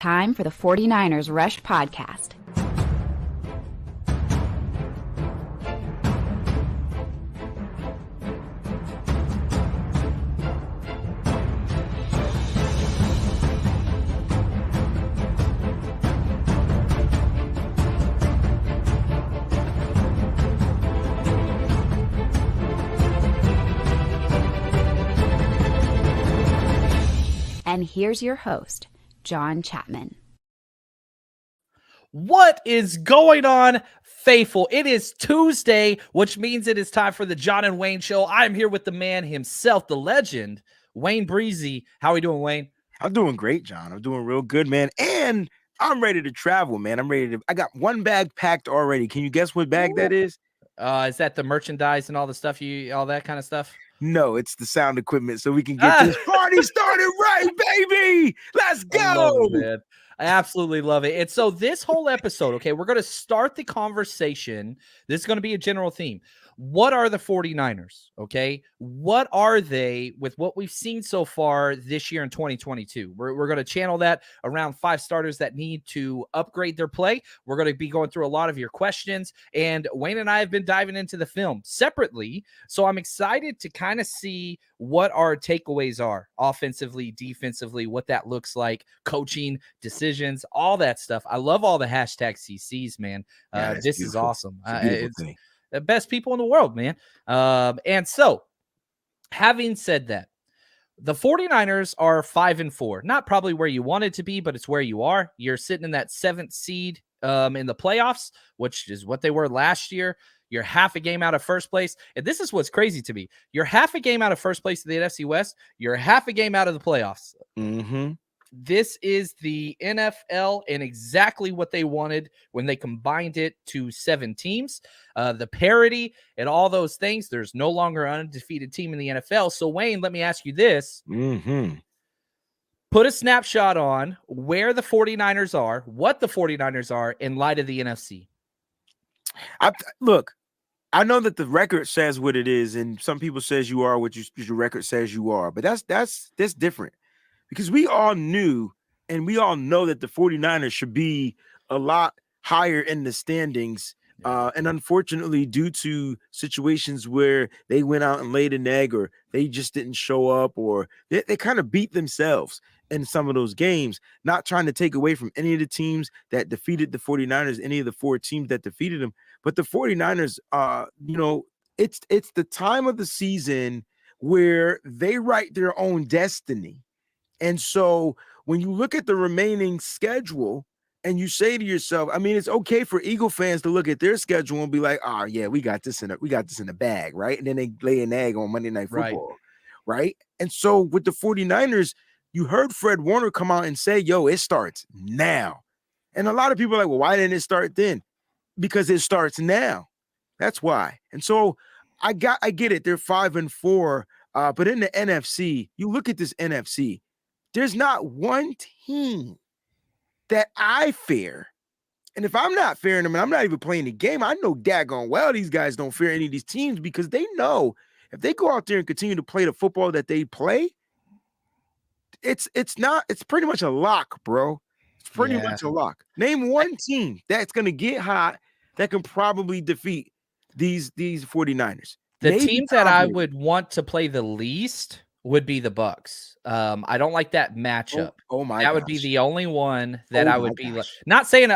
time for the 49ers Rushed podcast. And here's your host, John Chapman. What is going on, faithful? It is Tuesday, which means it is time for the John and Wayne Show. I'm here with the man himself, the legend, Wayne Breezy. How are we doing, Wayne? I'm doing great, John. I'm doing real good, man. And I'm ready to travel, man. I got one bag packed already. Can you guess what bag that is? Is that the merchandise and all the stuff, all that kind of stuff? No, it's the sound equipment so we can get this party started right, baby. Let's go. I love it, man. I absolutely love it. And so this whole episode, okay, we're going to start the conversation. This is going to be a general theme. What are the 49ers, okay? What are they with what we've seen so far this year in 2022? We're going to channel that around 5 starters that need to upgrade their play. We're going to be going through a lot of your questions, and Wayne and I have been diving into the film separately, so I'm excited to kind of see what our takeaways are offensively, defensively, what that looks like, coaching, decisions, all that stuff. I love all the hashtag CCs, man. This is awesome. It's the best people in the world, man. And so, having said that, the 49ers are 5-4. Not probably where you wanted to be, but it's where you are. You're sitting in that 7th seed in the playoffs, which is what they were last year. You're half a game out of first place. And this is what's crazy to me. You're half a game out of first place in the NFC West. You're half a game out of the playoffs. Mm-hmm. This is the NFL and exactly what they wanted when they combined it to 7 teams. The parity and all those things. There's no longer an undefeated team in the NFL. So, Wayne, let me ask you this. Mm-hmm. Put a snapshot on where the 49ers are, what the 49ers are in light of the NFC. Look, I know that the record says what it is, and some people says you are what your record says you are, but that's different. Because we all knew and we all know that the 49ers should be a lot higher in the standings. And unfortunately, due to situations where they went out and laid an egg or they just didn't show up or they kind of beat themselves in some of those games, not trying to take away from any of the teams that defeated the 49ers, any of the 4 teams that defeated them. But the 49ers, it's the time of the season where they write their own destiny. And so when you look at the remaining schedule and you say to yourself, I mean, it's okay for Eagle fans to look at their schedule and be like, oh yeah, we got this in the bag, right? And then they lay an egg on Monday Night Football, right? And so with the 49ers, you heard Fred Warner come out and say, yo, it starts now. And a lot of people are like, well, why didn't it start then? Because it starts now. That's why. And so I get it. They're 5-4, but in the NFC, you look at this NFC, there's not one team that I fear. And if I'm not fearing them and I'm not even playing the game, I know daggone well these guys don't fear any of these teams because they know if they go out there and continue to play the football that they play, it's pretty much a lock, bro. It's pretty much a lock. Name one team that's going to get hot that can probably defeat these 49ers. The teams that I would want to play the least would be the Bucks. I don't like that matchup. That would be the only one that I would be like, not saying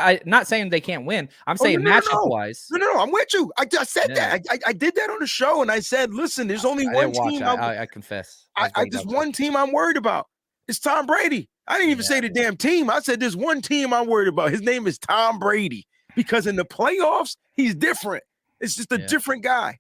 they can't win. I'm saying matchup wise. No, I'm with you. I said that. I did that on the show, and I said, listen, there's only one team. I confess. There's one team I'm worried about. It's Tom Brady. I didn't even say the damn team. I said there's one team I'm worried about. His name is Tom Brady because in the playoffs he's different. It's just a different guy.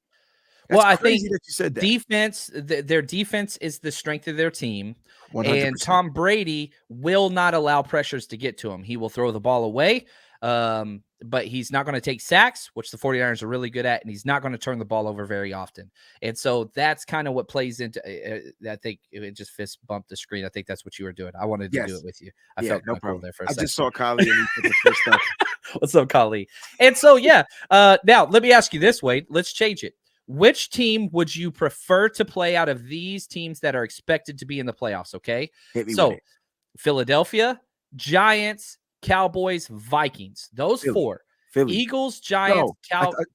Well, I think that you said that. Defense, their defense is the strength of their team. 100%. And Tom Brady will not allow pressures to get to him. He will throw the ball away, but he's not going to take sacks, which the 49ers are really good at, and he's not going to turn the ball over very often. And so that's kind of what plays into I think it just fist bumped the screen. I think that's what you were doing. I wanted to do it with you. I felt no problem there for a second. I just saw Kali and he put the fist up. What's up, Kali? And so, now let me ask you this, Wade. Let's change it. Which team would you prefer to play out of these teams that are expected to be in the playoffs? Okay. So Philadelphia, Giants, Cowboys, Vikings. Those Philly. 4. Philly. Eagles, Giants,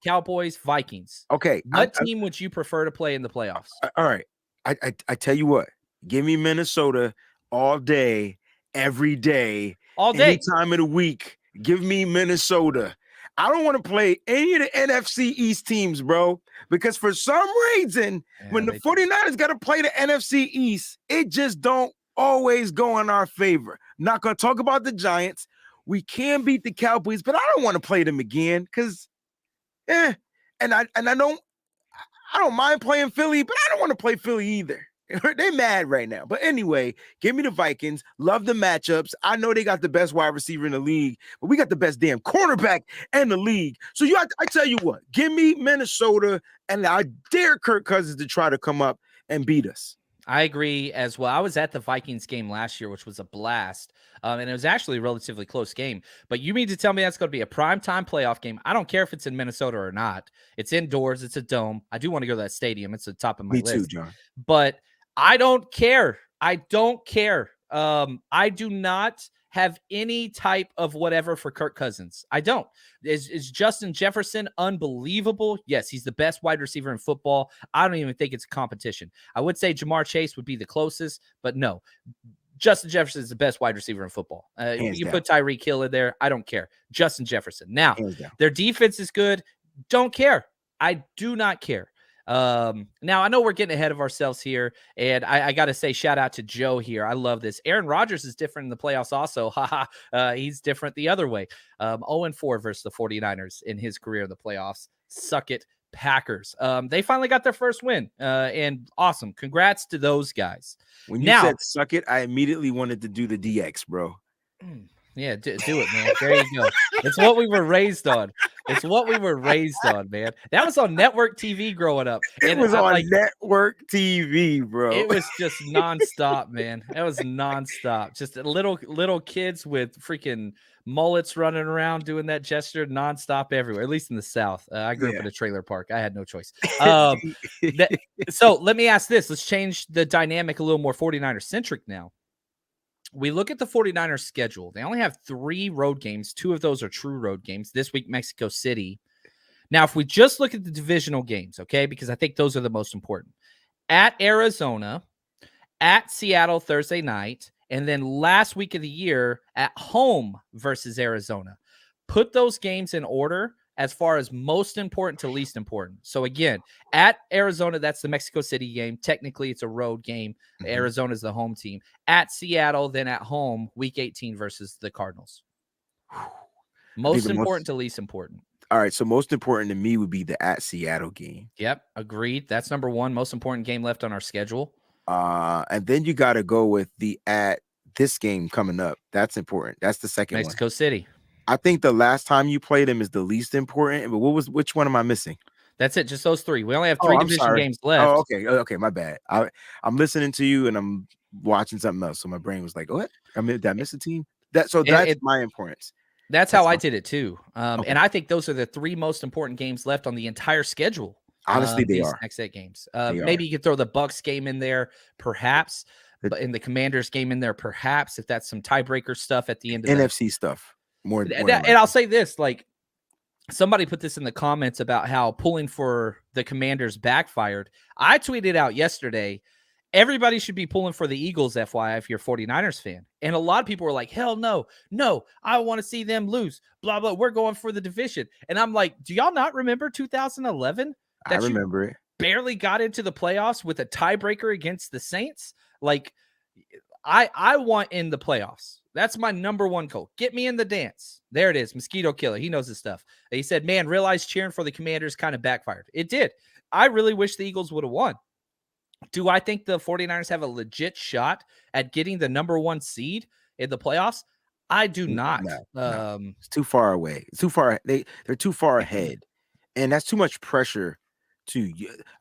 Cowboys, Vikings. Okay. What team would you prefer to play in the playoffs? All right. I tell you what. Give me Minnesota all day, every day, all day, any time of the week. Give me Minnesota. I don't want to play any of the NFC East teams, bro, because for some reason, when the 49ers got to play the NFC East, it just don't always go in our favor. Not going to talk about the Giants. We can beat the Cowboys, but I don't want to play them again because, and I don't mind playing Philly, but I don't want to play Philly either. They're mad right now. But anyway, give me the Vikings. Love the matchups. I know they got the best wide receiver in the league, but we got the best damn cornerback in the league. So I tell you what, give me Minnesota, and I dare Kirk Cousins to try to come up and beat us. I agree as well. I was at the Vikings game last year, which was a blast. And it was actually a relatively close game. But you mean to tell me that's going to be a primetime playoff game? I don't care if it's in Minnesota or not. It's indoors. It's a dome. I do want to go to that stadium. It's the top of my list. Me too, John. But I don't care. I don't care. I do not have any type of whatever for Kirk Cousins. I don't. Is Justin Jefferson unbelievable? Yes, he's the best wide receiver in football. I don't even think it's a competition. I would say Jamar Chase would be the closest, but no. Justin Jefferson is the best wide receiver in football. You put Tyreek Hill in there, I don't care. Justin Jefferson. Now, their defense is good. Don't care. I do not care. Now I know we're getting ahead of ourselves here, and I got to say shout out to Joe here. I love this. Aaron Rodgers is different in the playoffs also. He's different the other way. 0-4 versus the 49ers in his career in the playoffs. Suck it, Packers. They finally got their first win, and awesome. Congrats to those guys. When you said suck it, I immediately wanted to do the DX, bro. Yeah, do it, man. There you go. It's what we were raised on. It's what we were raised on, man. That was on network TV growing up. It was on network TV, bro. It was just nonstop, man. It was nonstop. Just little kids with freaking mullets running around doing that gesture nonstop everywhere, at least in the South. I grew up in a trailer park. I had no choice. So let me ask this. Let's change the dynamic a little more 49er-centric now. We look at the 49ers schedule. They only have 3 road games. 2 of those are true road games. This week, Mexico City. Now, if we just look at the divisional games, okay, because I think those are the most important. At Arizona, at Seattle Thursday night, and then last week of the year at home versus Arizona. Put those games in order as far as most important to least important. So again, at Arizona, that's the Mexico City game. Technically, it's a road game. Arizona's the home team. At Seattle, then at home, week 18 versus the Cardinals. Most important to least important. All right, so most important to me would be the at Seattle game. Yep, agreed. That's number 1, most important game left on our schedule. And then you got to go with the at this game coming up. That's important. That's the second one. Mexico City. I think the last time you played him is the least important. But which one am I missing? That's it. Just those 3. We only have 3 division games left. Oh, okay. My bad. I'm listening to you and I'm watching something else. So my brain was like, what? Did I miss a team? That's my importance. That's how I did it too. And I think those are the 3 most important games left on the entire schedule. Honestly, they are. Next 8 games. Maybe you could throw the Bucks game in there, perhaps. But in the Commanders game in there, perhaps, if that's some tiebreaker stuff at the end of NFC stuff. More and I'll say this, like somebody put this in the comments about how pulling for the Commanders backfired. I tweeted out yesterday, everybody should be pulling for the Eagles, FYI, if you're a 49ers fan. And a lot of people were like, hell no, I want to see them lose, blah, blah. We're going for the division. And I'm like, do y'all not remember 2011? I remember it. Barely got into the playoffs with a tiebreaker against the Saints. Like, I want in the playoffs. That's my number 1 goal. Get me in the dance. There it is. Mosquito Killer. He knows his stuff. He said, man, realize cheering for the Commanders kind of backfired. It did. I really wish the Eagles would have won. Do I think the 49ers have a legit shot at getting the number 1 seed in the playoffs? I do not. No. It's too far away. It's too far. They're too far ahead. And that's too much pressure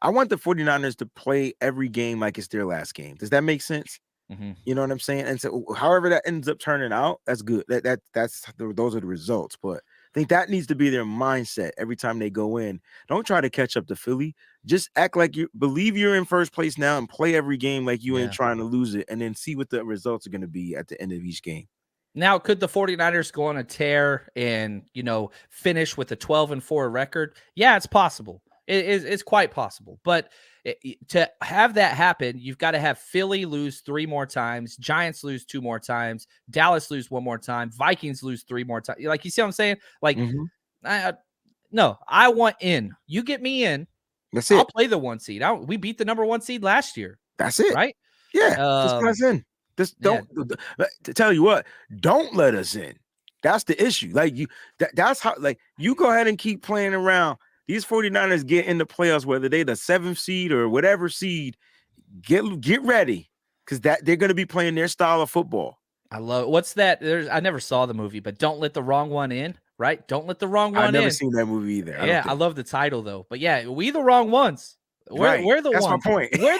I want the 49ers to play every game like it's their last game. Does that make sense? You know what I'm saying? And so however that ends up turning out, that's good. Those are the results. But I think that needs to be their mindset every time they go in. Don't try to catch up to Philly. Just act like you believe you're in first place now and play every game like you ain't trying to lose it, and then see what the results are going to be at the end of each game. Now, could the 49ers go on a tear and, finish with a 12-4 record? Yeah, it's possible. It's quite possible. But to have that happen, you've got to have Philly lose 3 more times, Giants lose 2 more times, Dallas lose 1 more time, Vikings lose 3 more times. Like, you see what I'm saying? Like, no, I want in. You get me in. That's it. I'll play the 1 seed. We beat the number 1 seed last year. That's it. Right? Yeah. Just let us in. Just don't. To tell you what, don't let us in. That's the issue. Like that's how. Like you go ahead and keep playing around. These 49ers get in the playoffs, whether they the 7th seed or whatever seed. Get ready, because they're going to be playing their style of football. I love what's that? I never saw the movie, but Don't Let the Wrong One In. Right? Don't let the wrong one in. I've never seen that movie either. I love the title though. But yeah, we the wrong ones. We're the That's ones. my point. We're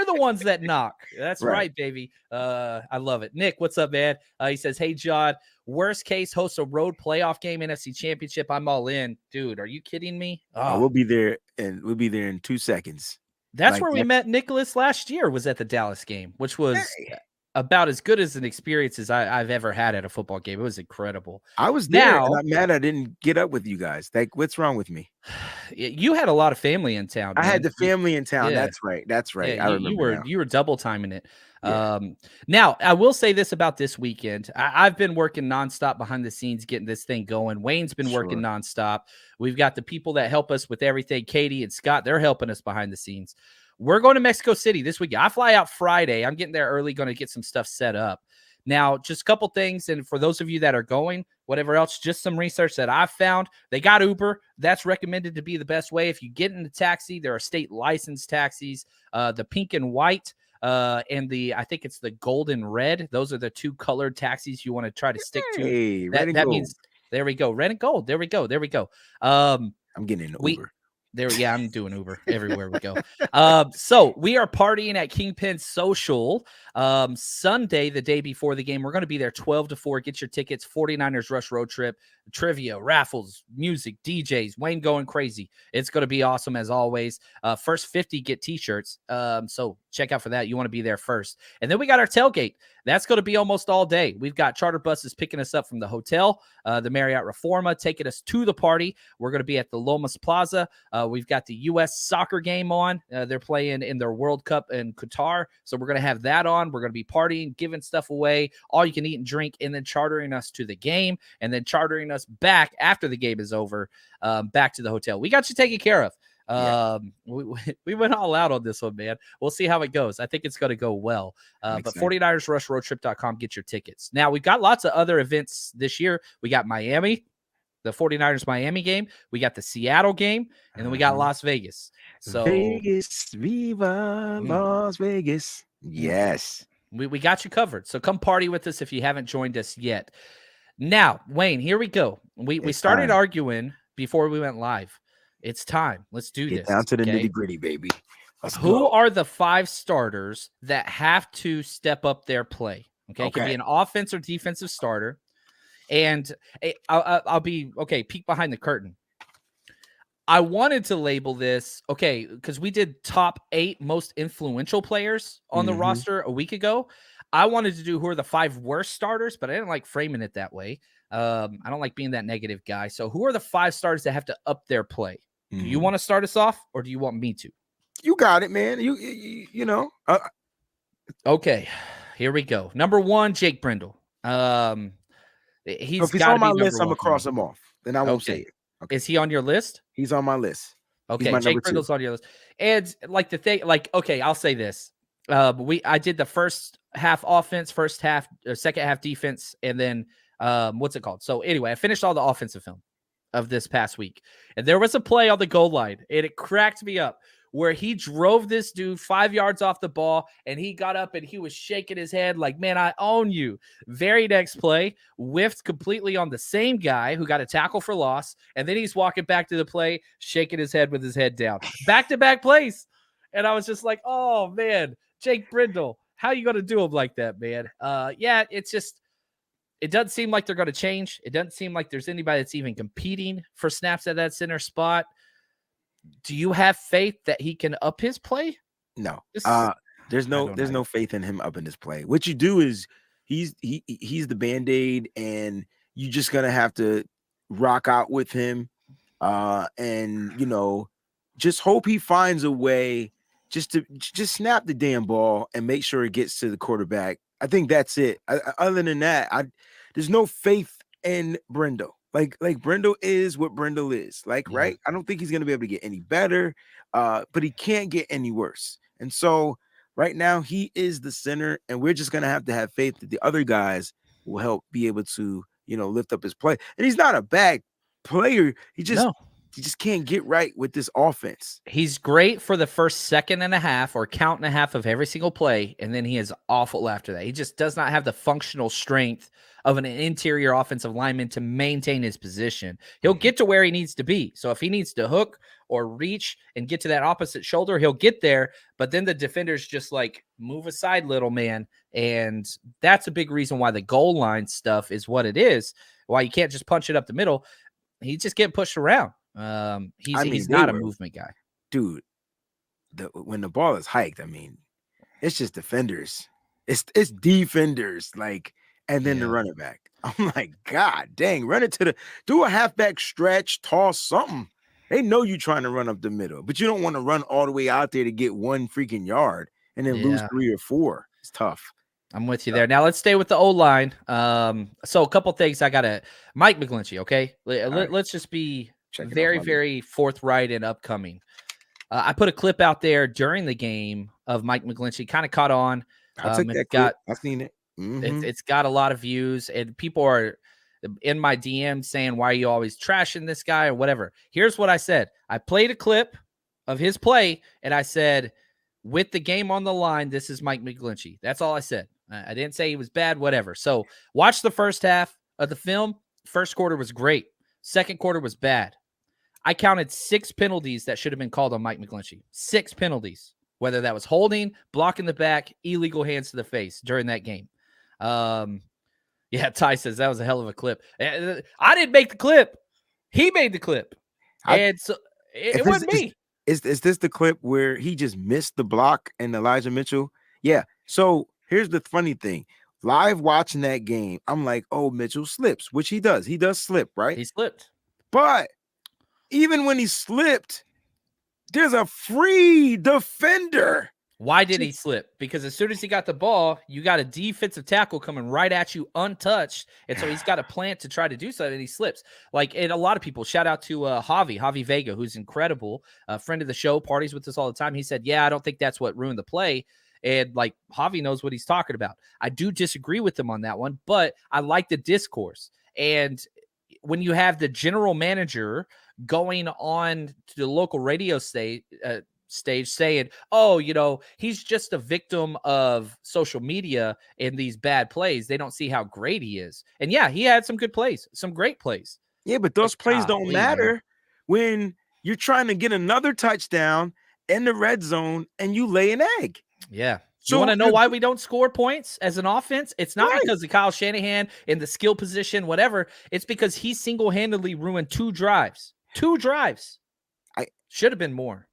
the ones that knock. That's right, baby. I love it. Nick, what's up, man? He says, "Hey, John. Worst case, host a road playoff game, NFC Championship. I'm all in, dude. Are you kidding me? We'll be there, and we'll be there in 2 seconds. That's where we met Nicholas last year. Was at the Dallas game, which was about as good as an experience as I've ever had at a football game. It was incredible. I was there, and I'm mad I didn't get up with you guys. Like, what's wrong with me? You had a lot of family in town. I had the family in town. Yeah. That's right. Yeah, I remember you were double timing it. Yeah. Now I will say this about this weekend. I've been working nonstop behind the scenes, getting this thing going. Wayne's been working nonstop. We've got the people that help us with everything. Katie and Scott, they're helping us behind the scenes. We're going to Mexico City this weekend. I fly out Friday. I'm getting there early, going to get some stuff set up. Now, just a couple things, and for those of you that are going, whatever else, just some research that I've found. They got Uber. That's recommended to be the best way. If you get in a taxi, there are state licensed taxis. The pink and white and I think it's the gold and red. Those are the 2 colored taxis you want to try to stick to. That means, there we go. Red and gold. There we go. I'm getting in Uber. I'm doing Uber everywhere we go. So we are partying at Kingpin Social Sunday, the day before the game. We're going to be there 12-4. Get your tickets. 49ers Rush Road Trip, trivia, raffles, music, DJs, Wayne going crazy. It's going to be awesome as always. First 50 get t-shirts. So check out for that. You want to be there first. And then we got our tailgate. That's going to be almost all day. We've got charter buses picking us up from the hotel, the Marriott Reforma, taking us to the party. We're going to be at the Lomas Plaza. We've got the U.S. soccer game on. They're playing in their World Cup in Qatar. So we're going to have that on. We're going to be partying, giving stuff away, all you can eat and drink, and then chartering us to the game, and then chartering us back after the game is over, back to the hotel. We got you taken care of. We went all out on this one, man. We'll see how it goes. I think it's going to go well. But 49ersrushroadtrip.com, get your tickets. Now, we've got lots of other events this year. We got Miami, the 49ers Miami game. We got the Seattle game, and then we got Las Vegas. So Vegas, Viva Las Vegas. Yes. We got you covered. So come party with us if you haven't joined us yet. Now, Wayne, here we go. We started arguing before we went live. It's time. Let's do this. Down to the nitty-gritty, baby. Who are the 5 starters that have to step up their play? Okay. It can be an offense or defensive starter. And I'll be, peek behind the curtain. I wanted to label this, because we did top 8 most influential players on the roster a week ago. I wanted to do who are the 5 worst starters, but I didn't like framing it that way. I don't like being that negative guy. So who are the 5 starters that have to up their play? Do you want to start us off, or do you want me to? You got it, man. You know. Okay, here we go. Number 1, Jake Brendel. If he's on my list, I'm gonna cross him off. Then I won't say it. Okay. Is he on your list? He's on my list. Okay, Jake Brendel's on your list. And I'll say this. I did the first half offense, second half defense, and then what's it called? So anyway, I finished all the offensive film of this past week. And there was a play on the goal line, and it cracked me up, where he drove this dude 5 yards off the ball, and he got up and he was shaking his head like, man, I own you. Very next play, whiffed completely on the same guy who got a tackle for loss, and then he's walking back to the play, shaking his head with his head down. Back-to-back plays. And I was just like, oh, man, Jake Brendel, how you going to do him like that, man? It's just, it doesn't seem like they're going to change. It doesn't seem like there's anybody that's even competing for snaps at that center spot. Do you have faith that he can up his play? No. There's no faith in him upping his play. What you do is he's the Band-Aid, and you're just gonna have to rock out with him, and just hope he finds a way just to just snap the damn ball and make sure it gets to the quarterback. I think that's it. Other than that, there's no faith in Brendo. Like Brendo is what Brendo is. Right? I don't think he's gonna be able to get any better, but he can't get any worse. And so right now he is the center, and we're just gonna have to have faith that the other guys will help be able to lift up his play. And he's not a bad player. He just can't get right with this offense. He's great for the first second and a half or count and a half of every single play, and then he is awful after that. He just does not have the functional strength of an interior offensive lineman to maintain his position. He'll get to where he needs to be. So if he needs to hook or reach and get to that opposite shoulder, he'll get there, but then the defenders just move aside, little man, and that's a big reason why the goal line stuff is what it is, why you can't just punch it up the middle. He's just getting pushed around. He's not a movement guy, dude. When the ball is hiked, it's just defenders. It's defenders, and then the running back. I'm like, God dang, run it do a halfback stretch, toss something. They know you trying to run up the middle, but you don't want to run all the way out there to get 1 freaking yard and then lose 3 or 4. It's tough. I'm with you there. Now let's stay with the O-line. So a couple things Mike McGlinchey, okay? Let's just be very, very forthright and upcoming. I put a clip out there during the game of Mike McGlinchey, kind of caught on. I'll take that clip. I've seen it. It's got a lot of views, and people are in my DM saying, why are you always trashing this guy or whatever? Here's what I said. I played a clip of his play, and I said, with the game on the line, this is Mike McGlinchey. That's all I said. I didn't say he was bad, whatever. So watch the first half of the film. First quarter was great. Second quarter was bad. I counted 6 penalties that should have been called on Mike McGlinchey. 6 penalties, whether that was holding, blocking the back, illegal hands to the face during that game. Ty says that was a hell of a clip. I didn't make the clip. He made the clip. And so it wasn't me. Is this the clip where he just missed the block and Elijah Mitchell? Yeah. So here's the funny thing. Live watching that game, I'm like, oh, Mitchell slips, which he does. He does slip, right? He slipped. But even when he slipped, there's a free defender. Why did he slip? Because as soon as he got the ball, you got a defensive tackle coming right at you untouched. And so he's got a plant to try to do something, and he slips. And a lot of people, shout out to Javi Vega, who's incredible, a friend of the show, parties with us all the time. He said, I don't think that's what ruined the play. And Javi knows what he's talking about. I do disagree with him on that one, but I like the discourse. And when you have the general manager going on to the local radio stage saying, he's just a victim of social media and these bad plays, they don't see how great he is. And he had some good plays, some great plays. Yeah, but those plays don't matter when you're trying to get another touchdown in the red zone and you lay an egg. Yeah. So you want to know why we don't score points as an offense? It's not because of Kyle Shanahan in the skill position, whatever. It's because he single-handedly ruined 2 drives. 2 drives. I should have been more.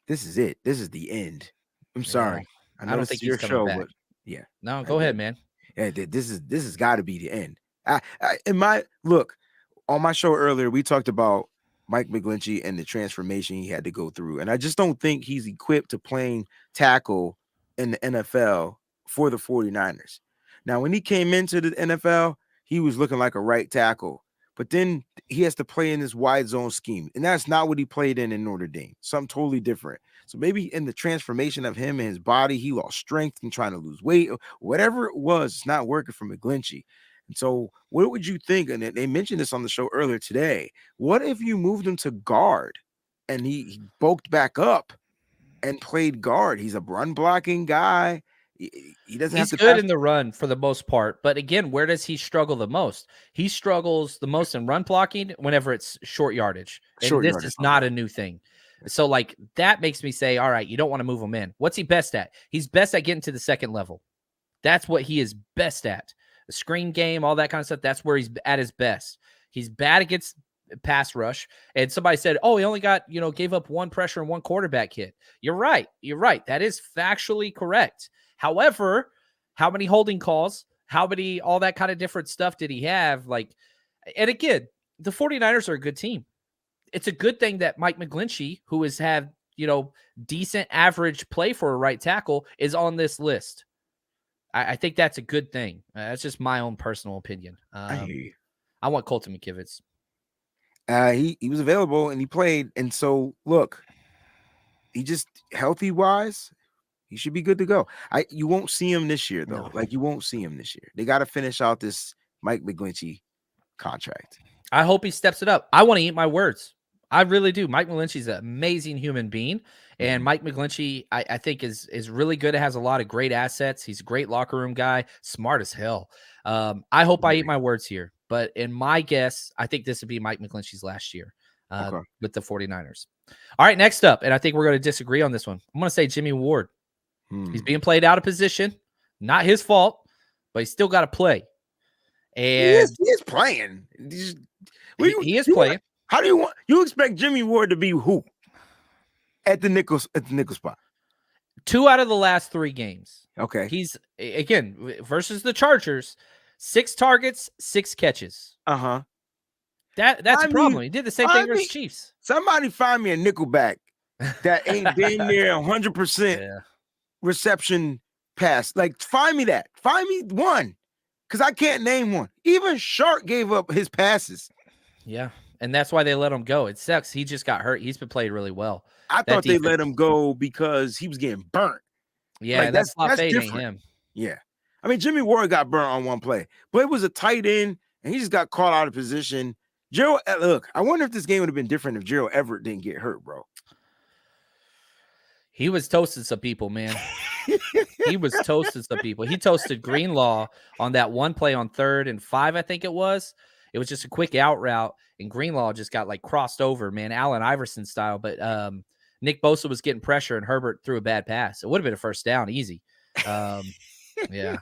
This is it. This is the end. I'm sorry. I don't think he's coming back. But yeah. No, go ahead, man. Yeah, this has got to be the end. On my show earlier, we talked about Mike McGlinchey and the transformation he had to go through. And I just don't think he's equipped to playing tackle in the NFL for the 49ers. Now, when he came into the NFL, he was looking like a right tackle. But then he has to play in this wide zone scheme. And that's not what he played in Notre Dame. Something totally different. So maybe in the transformation of him and his body, he lost strength and trying to lose weight. Or whatever it was, it's not working for McGlinchey. And so what would you think? And they mentioned this on the show earlier today. What if you moved him to guard and he bulked back up and played guard? He's a run blocking guy. He doesn't have to. He's good in the run for the most part. But again, where does he struggle the most? He struggles the most in run blocking whenever it's short yardage. And this is not a new thing. So that makes me say, all right, you don't want to move him in. What's he best at? He's best at getting to the second level. That's what he is best at. The screen game, all that kind of stuff. That's where he's at his best. He's bad against pass rush. And somebody said, he only got, gave up 1 pressure and 1 quarterback hit. You're right. That is factually correct. However, how many holding calls, all that kind of different stuff did he have? Like, and again, the 49ers are a good team. It's a good thing that Mike McGlinchey, who has had, decent average play for a right tackle, is on this list. I think that's a good thing. That's just my own personal opinion. I hear you. I want Colton McKivitz. He was available and he played. And so, look, he just healthy-wise, he should be good to go. You won't see him this year, though. No. Like, you won't see him this year. They got to finish out this Mike McGlinchey contract. I hope he steps it up. I want to eat my words. I really do. Mike McGlinchey's an amazing human being. And Mike McGlinchey, I think, is really good. It has a lot of great assets. He's a great locker room guy, smart as hell. I hope I eat my words here. But in my guess, I think this would be Mike McGlinchey's last year with the 49ers. All right, next up, and I think we're going to disagree on this one. I'm going to say Jimmy Ward. He's being played out of position. Not his fault, but he's still got to play. And he is playing. He is playing. How do you expect Jimmy Ward to be who at the nickel spot? 2 out of the last 3 games. Okay. He's again versus the Chargers, 6 targets, 6 catches. Uh-huh. That's a problem. He did the same thing versus Chiefs. Somebody find me a nickelback that ain't been there 100% reception pass. Like, find me that. Find me one. Because I can't name one. Even Shark gave up his passes. Yeah. And that's why they let him go. It sucks. He just got hurt. He's been played really well. I thought they let him go because he was getting burnt. Yeah, like, that's different. Him. Yeah. I mean, Jimmy Ward got burnt on one play, but it was a tight end, and he just got caught out of position. Look, I wonder if this game would have been different if Gerald Everett didn't get hurt, bro. He was toasting some people, man. He was toasting some people. He toasted Greenlaw on that one play on 3rd and 5, I think it was. It was just a quick out route, and Greenlaw just got like crossed over, man, Allen Iverson style. But Nick Bosa was getting pressure, and Herbert threw a bad pass. It would have been a first down, easy. Yeah.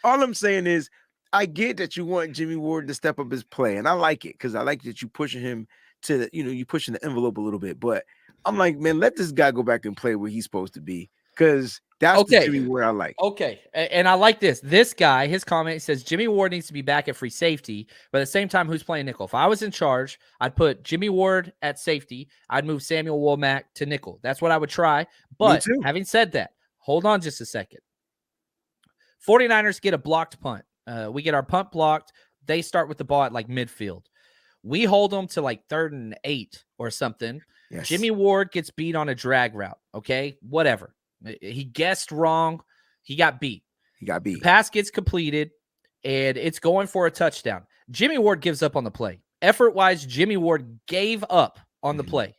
All I'm saying is, I get that you want Jimmy Ward to step up his play, and I like it because I like that you pushing him to the, you pushing the envelope a little bit. But I'm like, man, let this guy go back and play where he's supposed to be, because that's the Jimmy Ward I like. Okay, and I like this. This guy, his comment says Jimmy Ward needs to be back at free safety, but at the same time, who's playing nickel? If I was in charge, I'd put Jimmy Ward at safety. I'd move Samuel Womack to nickel. That's what I would try. But having said that, hold on just a second. 49ers get a blocked punt. We get our punt blocked. They start with the ball at like midfield. We hold them to like 3rd and 8 or something. Yes. Jimmy Ward gets beat on a drag route. Okay, whatever. He guessed wrong. He got beat. The pass gets completed, and it's going for a touchdown. Jimmy Ward gives up on the play. Effort-wise, Jimmy Ward gave up on the play.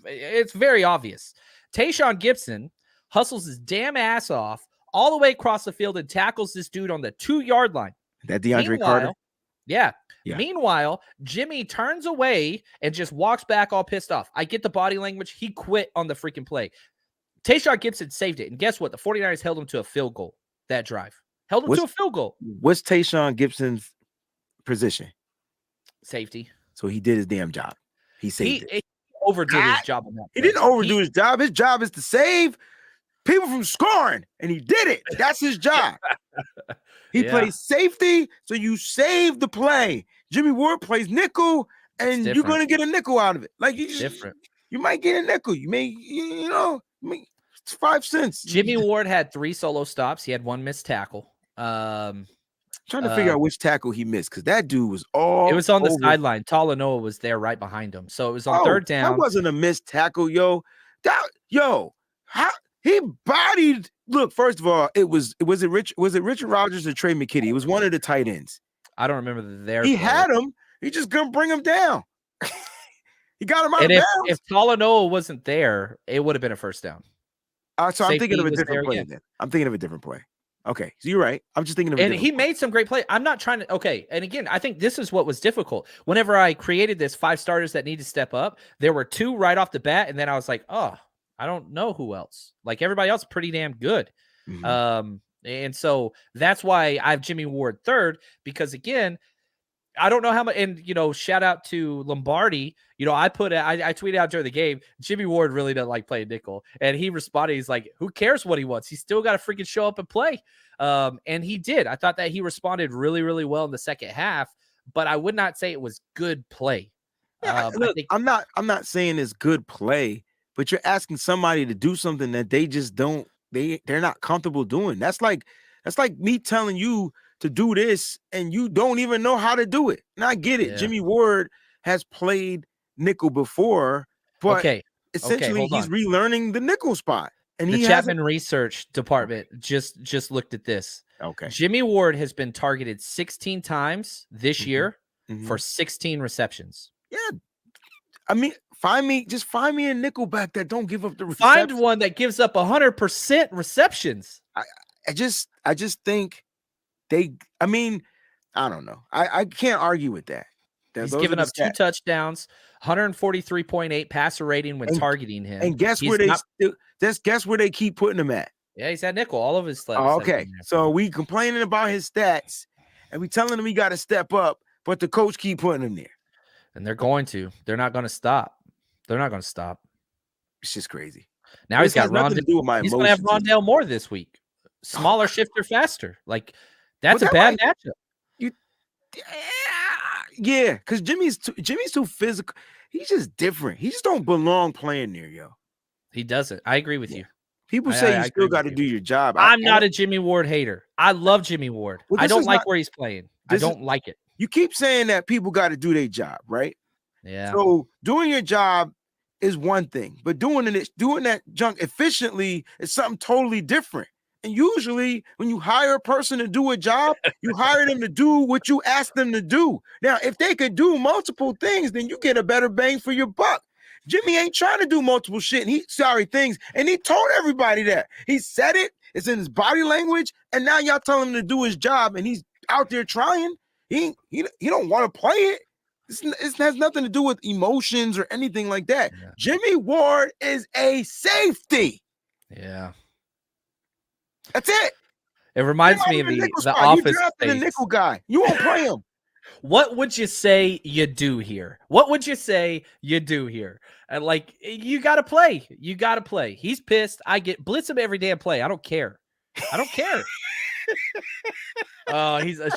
It's very obvious. Tayshaun Gibson hustles his damn ass off all the way across the field and tackles this dude on the 2-yard line. That DeAndre Carter? Yeah. Meanwhile, Jimmy turns away and just walks back all pissed off. I get the body language. He quit on the freaking play. Tayshaun Gibson saved it. And guess what? The 49ers held him to a field goal that drive. Held him to a field goal. What's Tayshaun Gibson's position? Safety. So he did his damn job. He saved it. He overdid his job on that. He didn't overdo his job. His job is to save people from scoring, and he did it. That's his job. He plays safety, so you save the play. Jimmy Ward plays nickel, and you're going to get a nickel out of it. Like, you might get a nickel. You may, it's 5 cents. Jimmy Ward had 3 solo stops. He had 1 missed tackle. Trying to figure out which tackle he missed, because that dude was all. It was on the sideline. Talanoa was there right behind him, so it was on 3rd down. That wasn't a missed tackle, yo. How he bodied? Look, first of all, was it Richard Rodgers or Trey McKitty? It was one of the tight ends. I don't remember He had him. He just couldn't bring him down. He got him out of bounds. If Talanoa wasn't there, it would have been a first down. So I'm thinking of a different play. Then I'm thinking of a different play. Okay, so you're right. I'm just thinking of. And he made some great play. I'm not trying to. Okay, and again, I think this is what was difficult. Whenever I created this 5 starters that need to step up, there were 2 right off the bat, and then I was like, oh, I don't know who else. Like, everybody else, pretty damn good. And so that's why I have Jimmy Ward 3rd, because again, I don't know how much, and shout out to Lombardi. I tweeted out during the game, Jimmy Ward really doesn't like playing nickel, and he responded. He's like, "Who cares what he wants? He's still got to freaking show up and play." And he did. I thought that he responded really, really well in the second half, but I would not say it was good play. Yeah, look, I'm not saying it's good play, but you're asking somebody to do something that they just don't. They're not comfortable doing. That's like me telling you to do this and you don't even know how to do it. And I get it. Yeah. Jimmy Ward has played nickel before, but essentially he's relearning the nickel spot. And the Chapman research department just looked at this. Okay. Jimmy Ward has been targeted 16 times this year for 16 receptions. Yeah. I mean, find me a nickelback that don't give up the reception. Find one that gives up 100% receptions. I just think I don't know. I can't argue with that. He's given up 2 touchdowns, 143.8 passer rating when targeting him. And guess where they keep putting him at? Yeah, he's at nickel. All of his stats. Oh, okay. So we complaining about his stats and we telling him he got to step up, but the coach keep putting him there. And they're going to. They're not going to stop. They're not going to stop. It's just crazy. Now he's got Rondell. He's going to have Rondell Moore this week. Smaller, shifter, faster. Like, that's a bad matchup. Yeah, because Jimmy's too physical. He's just different. He just don't belong playing there, yo. He doesn't. I agree with you. People say you still got to do your job. I'm not a Jimmy Ward hater. I love Jimmy Ward. Well, I don't like where he's playing. I don't like it. You keep saying that people got to do their job, right? Yeah. So doing your job is one thing, but doing that junk efficiently is something totally different. And usually when you hire a person to do a job, you hire them to do what you ask them to do. Now, if they could do multiple things, then you get a better bang for your buck. Jimmy ain't trying to do multiple shit things. And he told everybody that. He said it. It's in his body language. And now y'all tell him to do his job and he's out there trying. He don't want to play it. It has nothing to do with emotions or anything like that. Yeah. Jimmy Ward is a safety. Yeah. That's it. It reminds me of the Office. You drafted a nickel guy. You won't play him. What would you say you do here? What would you say you do here? And like, you got to play. You got to play. He's pissed. I get blitz him every damn play. I don't care.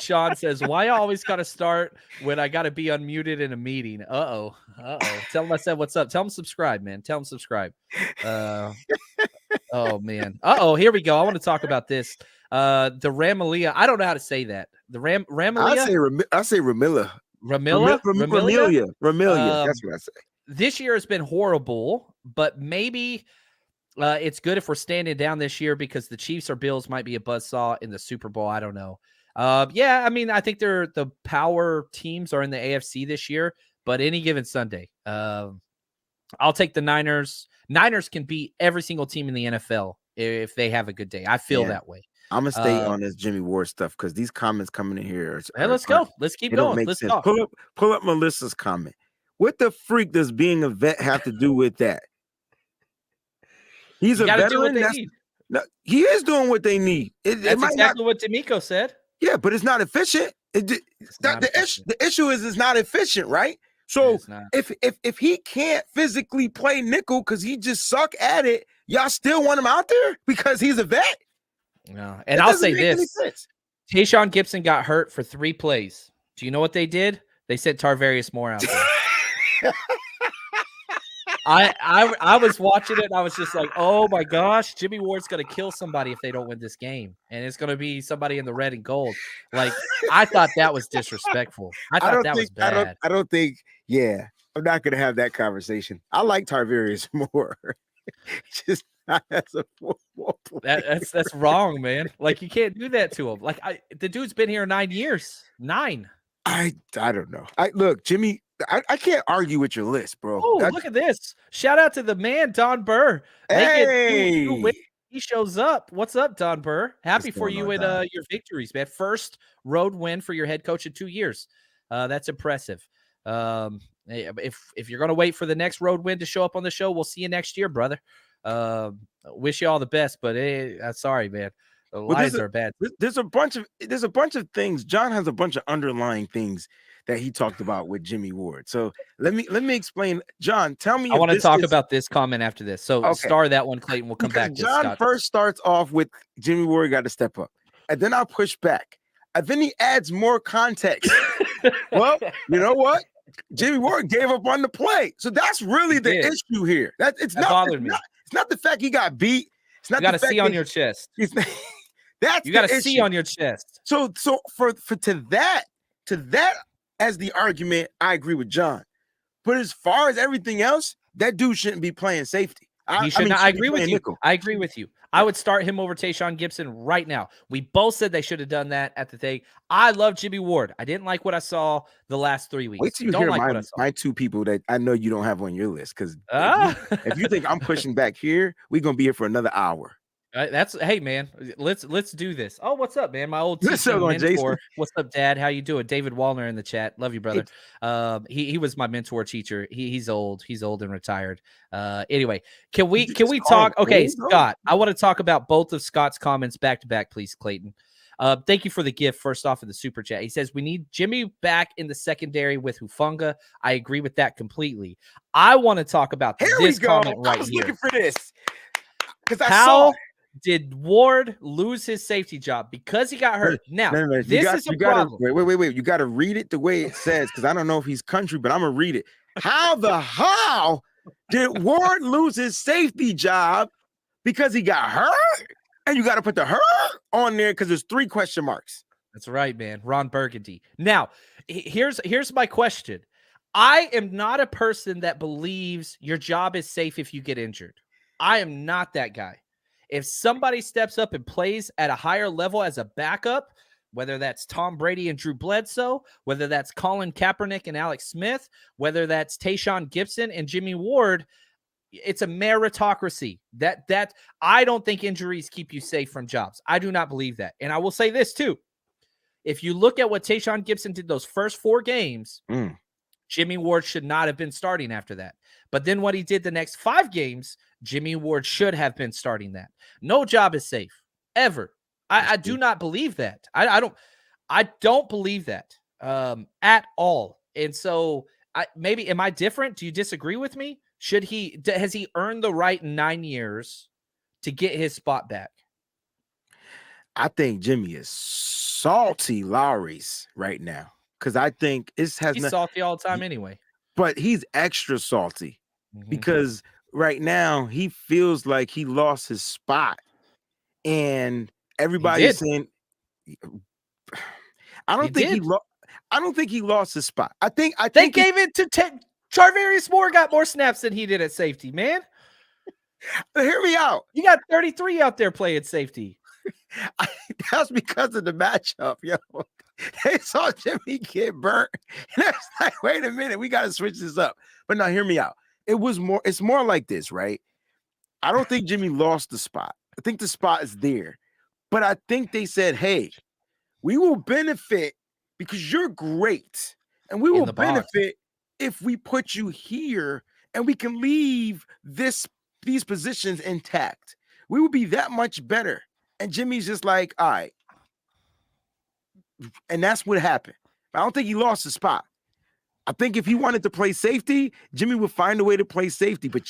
Sean says, why I always got to start when I got to be unmuted in a meeting? Uh-oh. Tell him I said what's up. Tell him subscribe, man. Tell him subscribe. Oh, man. Uh-oh, here we go. I want to talk about this. The Ramalia. I don't know how to say that. The Ramalia? I say Ramilla. Ramalia? That's what I say. This year has been horrible, but maybe it's good if we're standing down this year because the Chiefs or Bills might be a buzzsaw in the Super Bowl. I don't know. Yeah, I mean, I think the power teams are in the AFC this year, but any given Sunday, I'll take the Niners. Niners can beat every single team in the NFL if they have a good day. I feel that way. I'm going to stay on this Jimmy Ward stuff because these comments coming in here. Let's go. Let's keep going. Let's talk. Pull up Melissa's comment. What the freak does being a vet have to do with that? He's a veteran. No, he is doing what they need. That's exactly what D'Amico said. Yeah, but it's not efficient. The issue is it's not efficient, right? So if he can't physically play nickel because he just suck at it, y'all still want him out there because he's a vet? No. And I'll say this. Tayshaun Gibson got hurt for 3 plays. Do you know what they did? They sent Tarvarius Moore out there. I was watching it and I was just like, oh my gosh, Jimmy Ward's gonna kill somebody if they don't win this game. And it's gonna be somebody in the red and gold. Like, I thought that was disrespectful. I thought that was bad. I don't think, I'm not gonna have that conversation. I like Tarvarius Moore. Just not as a football player. That's wrong, man. Like, you can't do that to him. Like, the dude's been here 9 years. 9. I don't know. Look, Jimmy. I can't argue with your list, bro. Oh, look at this. Shout out to the man, Don Burr. Hey. He shows up. What's up, Don Burr? Happy for you in your victories, man. First road win for your head coach in 2 years. That's impressive. If you're going to wait for the next road win to show up on the show, we'll see you next year, brother. Wish you all the best, but sorry, man. The lies are bad. There's a bunch of things. John has a bunch of underlying things that he talked about with Jimmy Ward. So let me explain. John, tell me. I want to talk about this comment after this. So okay. Star that one, Clayton. We'll come back to John Scott. first starts off with Jimmy Ward got to step up, and then I'll push back, and then he adds more context. Well, you know what? Jimmy Ward gave up on the play, so that's really the issue here. It's not the fact he got beat. It's not. You got to see on your chest. That's you got to see on your chest. So for that as the argument, I agree with John. But as far as everything else, that dude shouldn't be playing safety. I agree with you. I agree with you. I would start him over Tayshaun Gibson right now. We both said they should have done that at the thing. I love Jimmy Ward. I didn't like what I saw the last 3 weeks. Wait till you hear my two people that I know you don't have on your list. Because if you think I'm pushing back here, we're gonna be here for another hour. Hey man, let's do this. Oh, what's up, man? My old teacher mentor. Jason. What's up, Dad? How you doing? David Wallner in the chat. Love you, brother. He was my mentor teacher. He's old and retired. Anyway, can we talk? Okay, Scott, I want to talk about both of Scott's comments back to back, please, Clayton. Thank you for the gift. First off, in the super chat, he says we need Jimmy back in the secondary with Hufanga. I agree with that completely. I want to talk about this comment right here. I was looking for this because I saw it. Did Ward lose his safety job because he got hurt? Now, this is a problem. Wait. You got to read it the way it says because I don't know if he's country, but I'm going to read it. How did Ward lose his safety job because he got hurt? And you got to put the hurt on there because there's 3 question marks. That's right, man. Ron Burgundy. Now, here's my question. I am not a person that believes your job is safe if you get injured. I am not that guy. If somebody steps up and plays at a higher level as a backup, whether that's Tom Brady and Drew Bledsoe, whether that's Colin Kaepernick and Alex Smith, whether that's Tayshaun Gibson and Jimmy Ward, it's a meritocracy. That I don't think injuries keep you safe from jobs. I do not believe that. And I will say this too. If you look at what Tayshaun Gibson did those first 4 games, Jimmy Ward should not have been starting after that. But then what he did the next 5 games, Jimmy Ward should have been starting that. No job is safe ever. I do not believe that. I don't believe that at all. And so maybe am I different? Do you disagree with me? Has he earned the right in 9 years to get his spot back? I think Jimmy is salty Lowry's right now because I think he's salty all the time anyway. But he's extra salty because right now he feels like he lost his spot, and everybody's saying, "I don't think he lost his spot. I think they gave it to Charvarius Moore. Got more snaps than he did at safety, man. Hear me out. You got 33 out there playing safety. That's because of the matchup, yo. They saw Jimmy get burnt. And it's like, wait a minute, we got to switch this up. But now, hear me out. It's more like this, right? I don't think Jimmy lost the spot. I think the spot is there. But I think they said, hey, we will benefit because you're great. And we will benefit if we put you here and we can leave these positions intact. We will be that much better. And Jimmy's just like, all right. And that's what happened. I don't think he lost his spot. I think if he wanted to play safety, Jimmy would find a way to play safety. But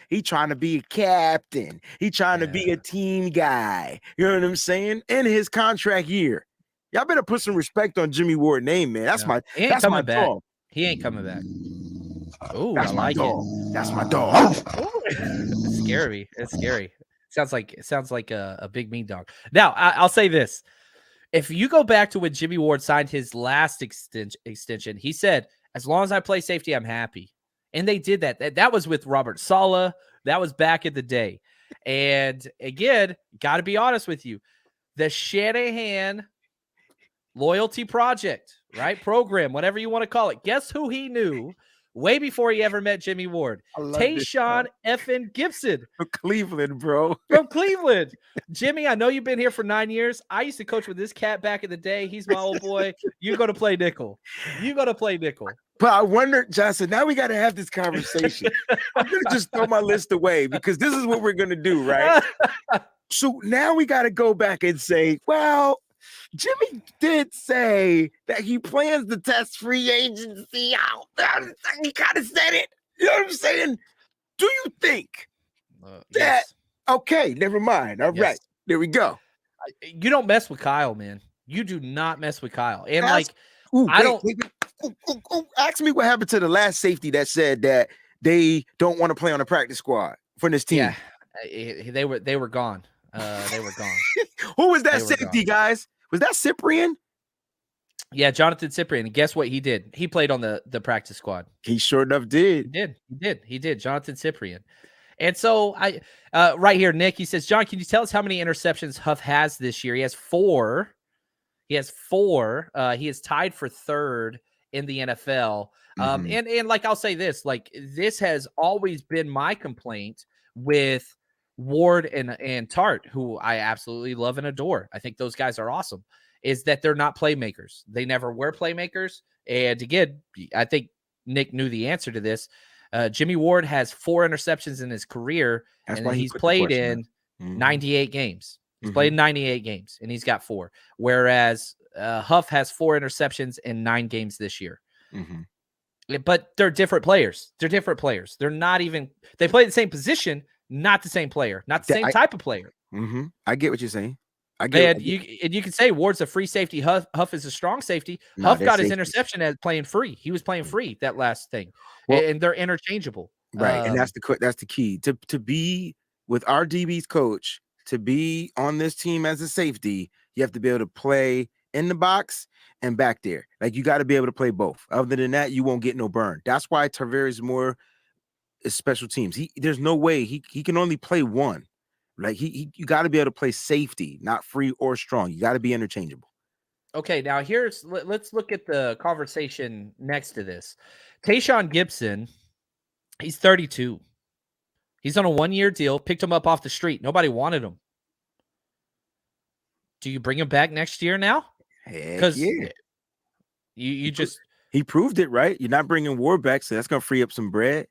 he trying to be a captain. He trying to be a team guy. You know what I'm saying? In his contract year. Y'all better put some respect on Jimmy Ward's name, man. That's my dog. He ain't coming back. Oh, I like it. That's my dog. It's scary. It's scary. Sounds like a big mean dog. Now, I'll say this. If you go back to when Jimmy Ward signed his last extension, he said, as long as I play safety, I'm happy. And they did that. That was with Robert Saleh. That was back in the day. And again, got to be honest with you. The Shanahan Loyalty Project, right? Program, whatever you want to call it. Guess who he knew way before he ever met Jimmy Ward? Tayshaun effing Gibson. From Cleveland, bro. From Cleveland. Jimmy, I know you've been here for 9 years. I used to coach with this cat back in the day. He's my old boy. You're going to play nickel. But I wonder, Johnson, now we got to have this conversation. I'm going to just throw my list away because this is what we're going to do, right? So now we got to go back and say, well, Jimmy did say that he plans to test free agency out. He kind of said it. You know what I'm saying? Do you think that? Yes. Okay, never mind. All right, there we go. You don't mess with Kyle, man. You do not mess with Kyle. And ask me what happened to the last safety that said that they don't want to play on the practice squad for this team. Yeah, they were gone. They were gone. Who was that safety, guys? Was that Cyprian? Yeah, Jonathan Cyprian. And guess what he did? He played on the practice squad. He sure enough did. He did. Jonathan Cyprian. And so right here, Nick, he says, John, can you tell us how many interceptions Huff has this year? He has 4. He has 4. He is tied for 3rd in the NFL. And like, I'll say this, like, this has always been my complaint with Ward and Tart, who I absolutely love and adore. I think those guys are awesome, is that they're not playmakers. They never were playmakers. And again, I think Nick knew the answer to this. Jimmy Ward has 4 interceptions in his career. That's and why he's played in 98 games. He's played 98 games and he's got 4. Whereas Huff has 4 interceptions in 9 games this year. But they're different players. They're not even, they play the same position, not the same player, not the same type of player. I get what you're saying. You can say Ward's a free safety. Huff is a strong safety. Huff got his interception as playing free. He was playing free that last thing, and they're interchangeable. Right, and that's the key to be with our DB's coach. To be on this team as a safety, you have to be able to play in the box and back there. Like, you got to be able to play both. Other than that, you won't get no burn. That's why Tavares Moore is special teams. There's no way he can only play one. Like, you got to be able to play safety, not free or strong. You got to be interchangeable. Okay, now let's look at the conversation next to this. Tayshaun Gibson, he's 32. He's on a 1-year deal. Picked him up off the street. Nobody wanted him. Do you bring him back next year now? Because he proved it, right? You're not bringing Ward back, so that's gonna free up some bread.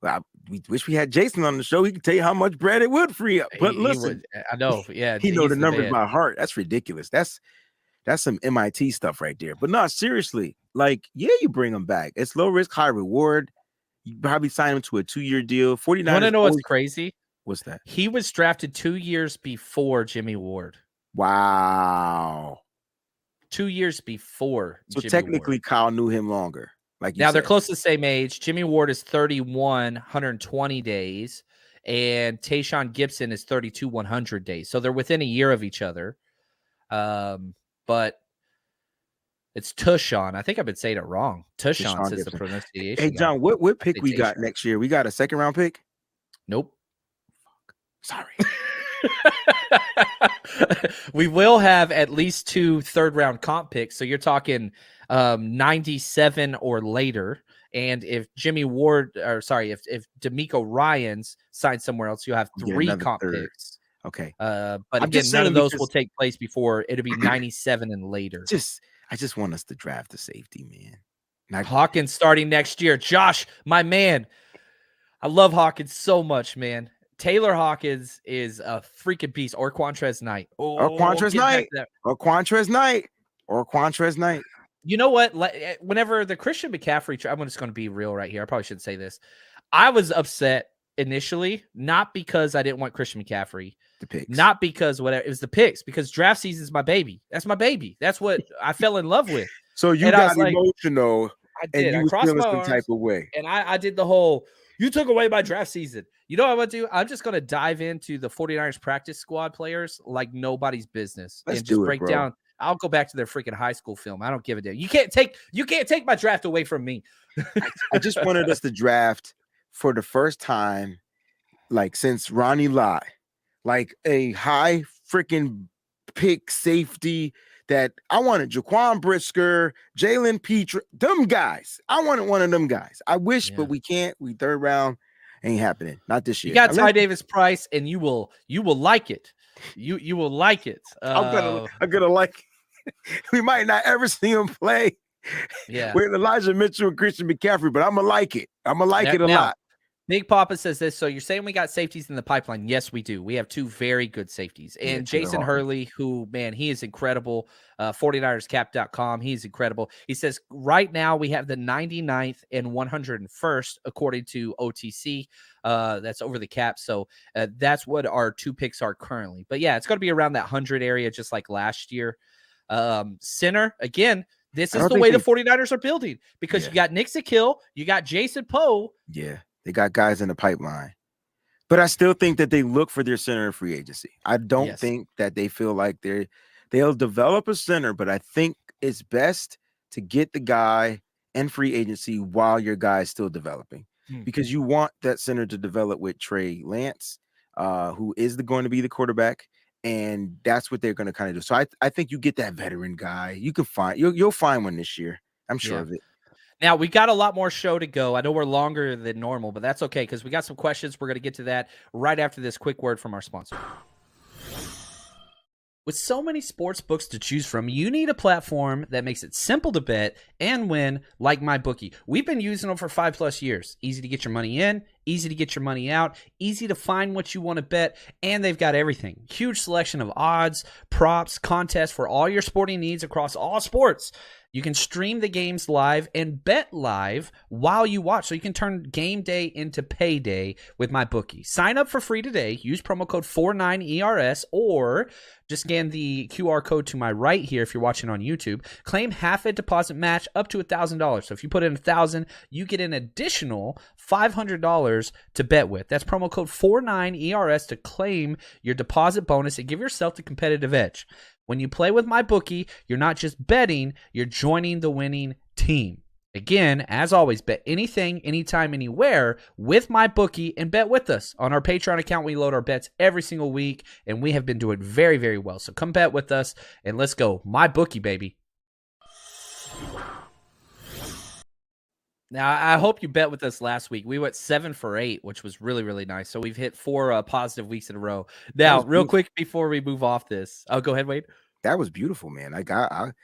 Well, we wish we had Jason on the show. He could tell you how much bread it would free up. But listen, I know, yeah, he know the numbers by heart. That's ridiculous. That's some MIT stuff right there. But no, seriously, like, yeah, you bring him back. It's low risk, high reward. You probably sign him to a 2-year deal. 49. Want to know what's crazy? What's that? He was drafted 2 years before Jimmy Ward. Wow. 2 years before. So Jimmy technically, Ward. Kyle knew him longer. Like now, they're close to the same age. Jimmy Ward is 31, 120 days, and Tayshaun Gibson is 32, 100 days. So they're within a year of each other. But it's Tayshaun. I think I've been saying it wrong. Tayshaun says the pronunciation. Hey, John, what pick we got next year? We got a 2nd-round pick? Nope. Sorry. We will have at least 2 3rd-round comp picks. So you're talking 97 or later. And if Jimmy Ward, if D'Amico Ryans signs somewhere else, you'll have 3 comp picks. Okay. But again, none of those will take place before it'll be 97 and later. I just want us to draft a safety, man. Hawkins starting next year. Josh, my man. I love Hawkins so much, man. Taylor Hawkins is a freaking beast. Or Quantrez Knight. Or Quantrez Knight. You know what? Whenever the Christian McCaffrey, I'm just going to be real right here. I probably shouldn't say this. I was upset initially, not because I didn't want Christian McCaffrey. The picks. Not because whatever. It was the picks, because draft season is my baby. That's my baby. That's what I fell in love with. So you got emotional. I did. And you were feeling some type of way. And I did the whole, you took away my draft season. You know what I'm going to do? I'm just going to dive into the 49ers practice squad players like nobody's business. Let's and just break down. I'll go back to their freaking high school film. I don't give a damn. You can't take my draft away from me. I just wanted us to draft for the first time, like since Ronnie Lott, like a high freaking pick safety that I wanted. Jaquan Brisker, Jalen Petre, them guys. I wanted one of them guys. I wish, but we can't. We 3rd round. Ain't happening. Not this year. You got Ty Davis Price, and you will like it. You will like it. I'm gonna like it. We might not ever see him play. Yeah. With Elijah Mitchell and Christian McCaffrey, but I'm gonna like it. I'm gonna like it a lot. Big Papa says this. So you're saying we got safeties in the pipeline? Yes, we do. We have 2 very good safeties. Yeah, And Taylor Jason Hartley. Hurley, who, man, he is incredible. 49erscap.com. He's incredible. He says right now we have the 99th and 101st, according to OTC. That's over the cap. So that's what our 2 picks are currently. But yeah, it's going to be around that 100 area, just like last year. Center, again, this is the way the 49ers are building because you got Nick Zakill, you got Jason Poe. Yeah, they got guys in the pipeline. But I still think that they look for their center in free agency. I don't think that they feel like they'll develop a center, but I think it's best to get the guy in free agency while your guy is still developing. Because you want that center to develop with Trey Lance, who is going to be the quarterback. And that's what they're going to kind of do. So I think you get that veteran guy. You can find you'll find one this year. I'm sure of it. Now, we got a lot more show to go. I know we're longer than normal, but that's okay because we got some questions. We're going to get to that right after this quick word from our sponsor. With so many sports books to choose from, you need a platform that makes it simple to bet and win like MyBookie. We've been using them for 5+ years. Easy to get your money in, easy to get your money out, easy to find what you want to bet, and they've got everything. Huge selection of odds, props, contests for all your sporting needs across all sports. You can stream the games live and bet live while you watch. So you can turn game day into payday with MyBookie. Sign up for free today. Use promo code 49ERS or just scan the QR code to my right here if you're watching on YouTube. Claim half a deposit match up to $1,000. So if you put in $1,000, you get an additional $500 to bet with. That's promo code 49ERS to claim your deposit bonus and give yourself the competitive edge. When you play with MyBookie, you're not just betting, you're joining the winning team. Again, as always, bet anything, anytime, anywhere with MyBookie and bet with us. On our Patreon account, we load our bets every single week, and we have been doing very, very well. So come bet with us, and let's go. MyBookie, baby. Now, I hope you bet with us last week. We went 7 for 8, which was really, really nice. So we've hit 4 positive weeks in a row. Now, real quick before we move off this, go ahead, Wade. That was beautiful, man. Like I'm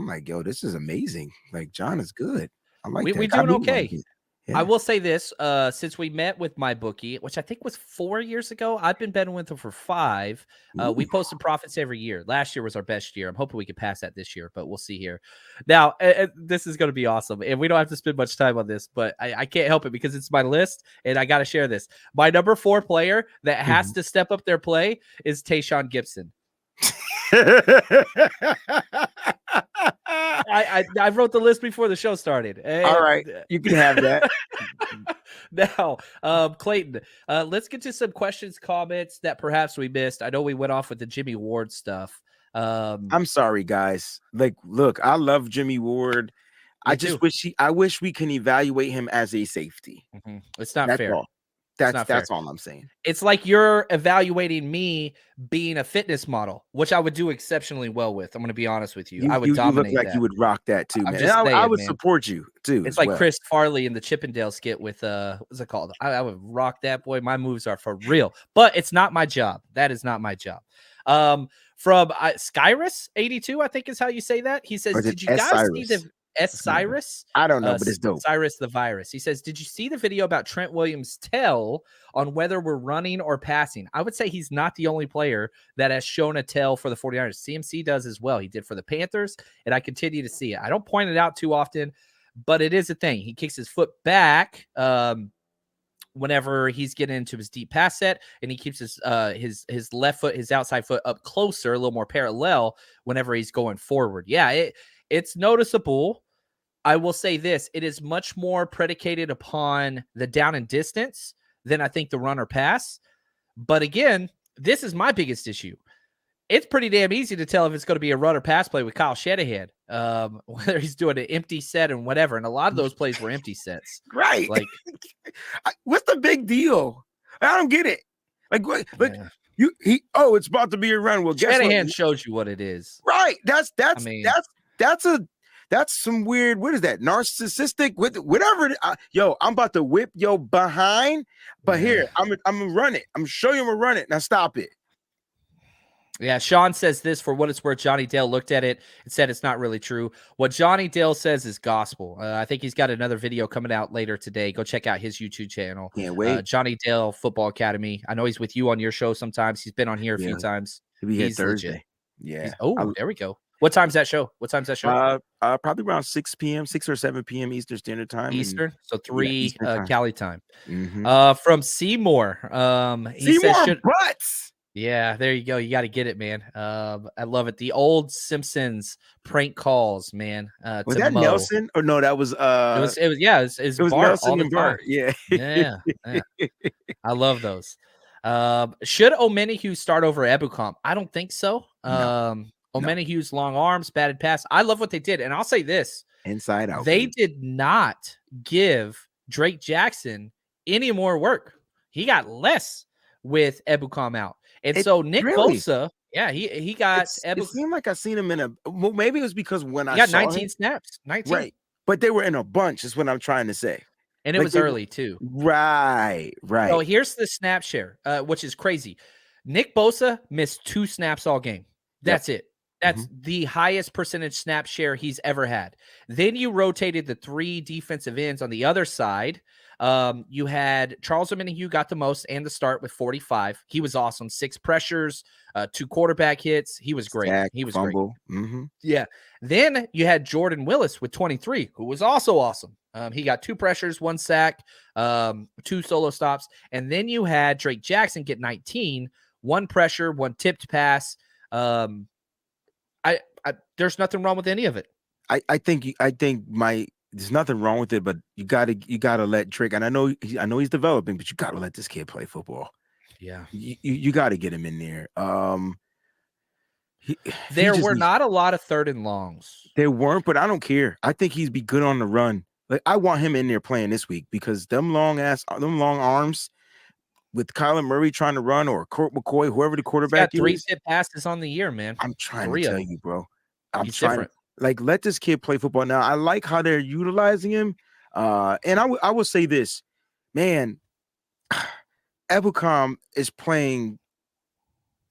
like, yo, this is amazing. Like John is good. I like that. We're doing okay. Yeah. I will say this, since we met with MyBookie, which I think was 4 years ago, I've been betting with them for 5. We posted profits every year. Last year was our best year. I'm hoping we can pass that this year, but we'll see here. Now, this is going to be awesome, and we don't have to spend much time on this, but I can't help it because it's my list, and I got to share this. My number 4 player that has to step up their play is Tayshaun Gibson. I wrote the list before the show started. All right, you can have that. Now, Clayton, let's get to some questions, comments that perhaps we missed. I know we went off with the Jimmy Ward stuff. I'm sorry, guys. Like, look, I love Jimmy Ward. I wish we can evaluate him as a safety. It's not fair. All. That's all I'm saying. It's like you're evaluating me being a fitness model, which I would do exceptionally well with. I'm going to be honest with you. I would dominate. You look like you would rock that too, man. I would support you too. It's like Chris Farley in the Chippendale skit with what's it called? I would rock that, boy. My moves are for real, but it's not my job. That is not my job. From Skyrus 82, I think is how you say that. He says, "Did you guys see the?" Cyrus? I don't know, but it's dope. Cyrus the Virus. He says, did you see the video about Trent Williams' tell on whether we're running or passing? I would say he's not the only player that has shown a tell for the 49ers. CMC does as well. He did for the Panthers, and I continue to see it. I don't point it out too often, but it is a thing. He kicks his foot back whenever he's getting into his deep pass set, and he keeps his left foot, his outside foot up closer, a little more parallel whenever he's going forward. Yeah, it's noticeable. I will say this, it is much more predicated upon the down and distance than I think the run or pass. But again, this is my biggest issue. It's pretty damn easy to tell if it's going to be a run or pass play with Kyle Shanahan, whether he's doing an empty set and whatever. And a lot of those plays were empty sets. Right. Like, what's the big deal? I don't get it. Like, what? Like, it's about to be a run. Well, guess Shanahan what? shows you what it is. Right. That's some weird, what is that? Narcissistic, whatever. I'm about to whip your behind, but here, I'm gonna run it. I'm showing you I'm gonna run it. Now stop it. Yeah, Sean says this for what it's worth. Johnny Dale looked at it and said it's not really true. What Johnny Dale says is gospel. I think he's got another video coming out later today. Go check out his YouTube channel. Can't wait. Johnny Dale Football Academy. I know he's with you on your show sometimes. He's been on here a few times. He'll be here He's Thursday. legit. Yeah. There we go. What time's that show? Probably around 6 p.m., 6 or 7 p.m. Eastern Standard Time. Eastern, so 3 Eastern time. Cali time. Mm-hmm. From Seymour. He Seymour says, Butts. Yeah, there you go. You got to get it, man. I love it. The old Simpsons prank calls, man. Was that Mo. Nelson? Or no, that was it was Bart, Nelson all the and Bart. Yeah. yeah. I love those. Should Omenihu start over Ebukam? I don't think so. Omenihu's long arms, batted pass. I love what they did. And I'll say this. Inside out. They did not give Drake Jackson any more work. He got less with Ebukam out. And so Nick Bosa, he got It seemed like I seen him in maybe it was because when I got saw 19 him, snaps. 19. Right. But they were in a bunch, is what I'm trying to say. And it was early too. Right. So here's the snap share, which is crazy. Nick Bosa missed 2 snaps all game. That's it. That's the highest percentage snap share he's ever had. Then you rotated the 3 defensive ends on the other side. You had Charles Omenihu got the most and the start with 45. He was awesome. 6 pressures, 2 quarterback hits. He was great. Sack, he was fumble. great. Mm-hmm. Yeah. Then you had Jordan Willis with 23, who was also awesome. He got 2 pressures, 1 sack, 2 solo stops. And then you had Drake Jackson get 19, 1 pressure, 1 tipped pass. There's nothing wrong with any of it. I think there's nothing wrong with it, but you gotta let Drake, and I know he's developing, but you gotta let this kid play football. Yeah, you gotta get him in there. There were not a lot of 3rd and longs. There weren't, but I don't care. I think he'd be good on the run. Like, I want him in there playing this week because them long arms with Kyler Murray trying to run, or Colt McCoy, whoever the quarterback is. 3 tip passes on the year, man. I'm trying to tell you, bro. I'm He's trying different. Like, let this kid play football. Now, I like how they're utilizing him. And I will say this, man, Ebukam is playing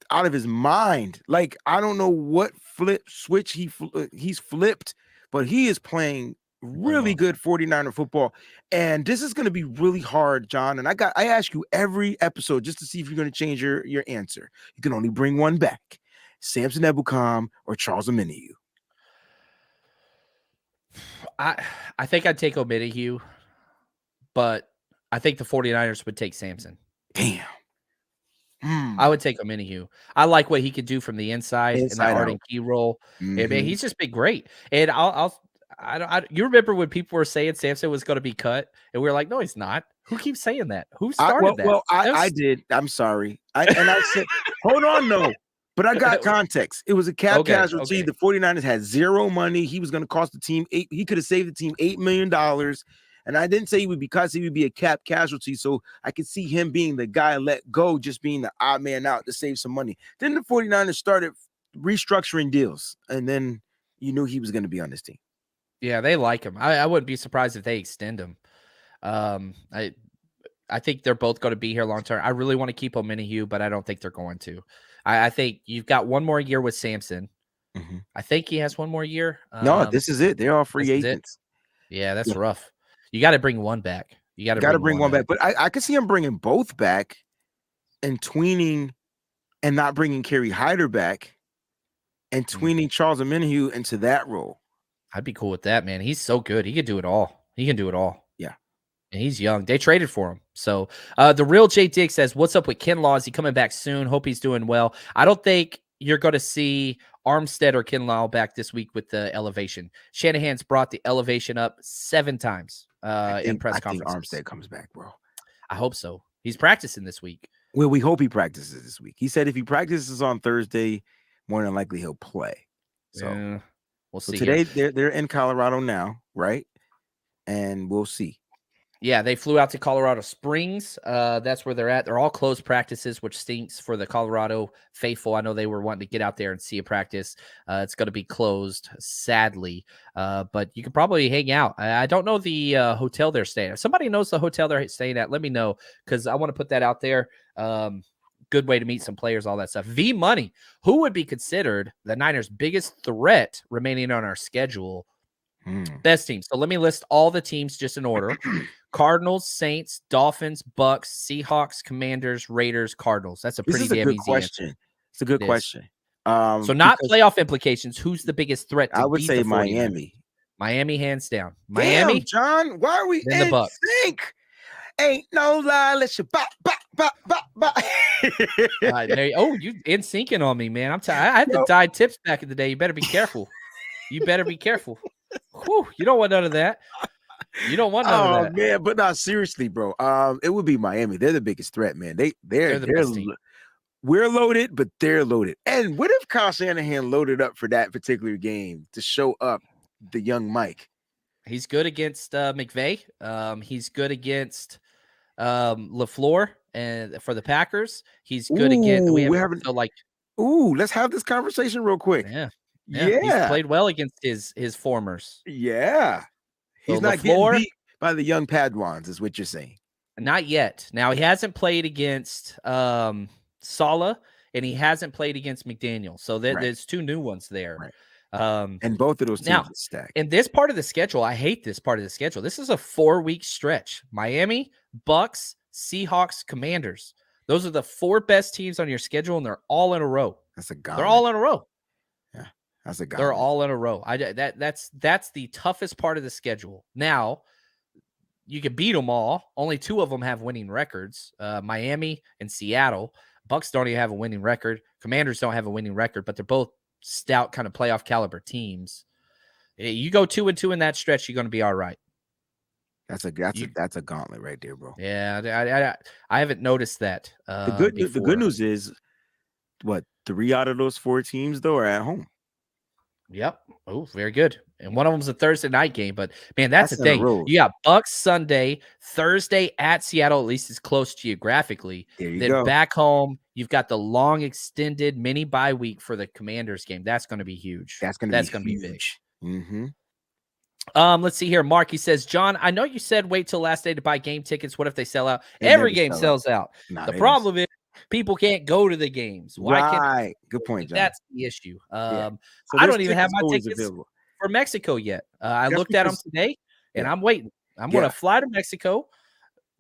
out of his mind. Like, I don't know what switch he's flipped, but he is playing really good 49er football. And this is going to be really hard, John. And I ask you every episode just to see if you're going to change your answer. You can only bring one back. Samson Ebukam or Charles Omenihu. I think I'd take Omenihu, but I think the 49ers would take Samson. Damn. I would take Omenihu. I like what he could do from the inside in the Arden key role. Man, he's just been great. And you remember when people were saying Samson was going to be cut, and we were like, no, he's not. Who keeps saying that? Who started that? Well, I did. I'm sorry. I said, hold on, no. But I got context. It was a cap casualty. The 49ers had 0 money. He was going to cost the team he could have saved the team $8 million. And I didn't say he would be a cap casualty. So I could see him being the guy let go, just being the odd man out to save some money. Then the 49ers started restructuring deals. And then you knew he was going to be on this team. Yeah, they like him. I wouldn't be surprised if they extend him. I think they're both going to be here long term. I really want to keep Omenihu, but I don't think they're going to. I think you've got 1 more year with Samson. Mm-hmm. I think he has 1 more year. No, this is it. They're all free agents. Yeah, that's rough. You got to bring one back. You got to bring one back. But I could see him bringing both back and tweening and not bringing Kerry Hyder back and tweening Charles Omenihu into that role. I'd be cool with that, man. He's so good. He could do it all. Yeah. And he's young. They traded for him. So the real Jay Dick says, what's up with Kinlaw? Is he coming back soon? Hope he's doing well. I don't think you're going to see Armstead or Kinlaw back this week with the elevation. Shanahan's brought the elevation up 7 times in press conferences. I think Armstead comes back, bro. I hope so. He's practicing this week. Well, we hope he practices this week. He said if he practices on Thursday, more than likely he'll play. So we'll see. Today they're in Colorado now, right? And we'll see. Yeah, they flew out to Colorado Springs. That's where they're at. They're all closed practices, which stinks for the Colorado faithful. I know they were wanting to get out there and see a practice. It's going to be closed, sadly. But you can probably hang out. I don't know the hotel they're staying at. If somebody knows the hotel they're staying at, let me know, because I want to put that out there. Good good way to meet some players, all that stuff. V Money, who would be considered the Niners' biggest threat remaining on our schedule? Best teams. So let me list all the teams just in order. Cardinals, Saints, Dolphins, Bucks, Seahawks, Commanders, Raiders, Cardinals. That's a pretty damn easy question. answer. It's a good question. So not playoff implications. Who's the biggest threat to I would beat say the 49ers? Miami. Miami, hands down. Damn, Miami, John, why are we then the in Bucks. sync? Ain't no lie, let's you bop. You in syncing on me, man. I had the dyed tips back in the day. You better be careful. You don't want none of that. You don't want none of that. Oh man, but not seriously, bro. It would be Miami. They're the biggest threat, man. They're the best team. We're loaded, but they're loaded. And what if Kyle Shanahan loaded up for that particular game to show up the young Mike? He's good against McVay. He's good against LaFleur and for the Packers. He's good against. Let's have this conversation real quick. Yeah. He's played well against his formers. Yeah. He's not getting beat by the young Padwans, is what you're saying. Not yet. Now, he hasn't played against Saleh, and he hasn't played against McDaniel. So there's two new ones there. Right. And both of those teams are stacked. In this part of the schedule, I hate this part of the schedule. This is a 4-week stretch. Miami, Bucks, Seahawks, Commanders. Those are the 4 best teams on your schedule, and they're all in a row. That's a gauntlet. They're all in a row. Yeah, that's a gauntlet. They're all in a row. That's the toughest part of the schedule. Now, you can beat them all. Only 2 of them have winning records, Miami and Seattle. Bucks don't even have a winning record. Commanders don't have a winning record, but they're both stout kind of playoff caliber teams. You go 2-2 in that stretch, you're going to be all right. That's a gauntlet right there, bro. Yeah, I haven't noticed that. The good news is, 3 out of those 4 teams though are at home. Yep. Oh, very good. And one of them's a Thursday night game, but man, that's the thing. You got Bucks Sunday, Thursday at Seattle. At least it's close geographically. There you then go. Back home, you've got the long extended mini bye week for the Commanders game. That's going to be huge. That's going to be big. Mm-hmm. Let's see here. Marky says, John, I know you said wait till last day to buy game tickets. What if they sell out? Every game sells out. The problem is people can't go to the games. Why can't? Good point, John. That's the issue. So I don't even have my tickets available for Mexico yet. I looked at them today, and I'm waiting. I'm going to fly to Mexico.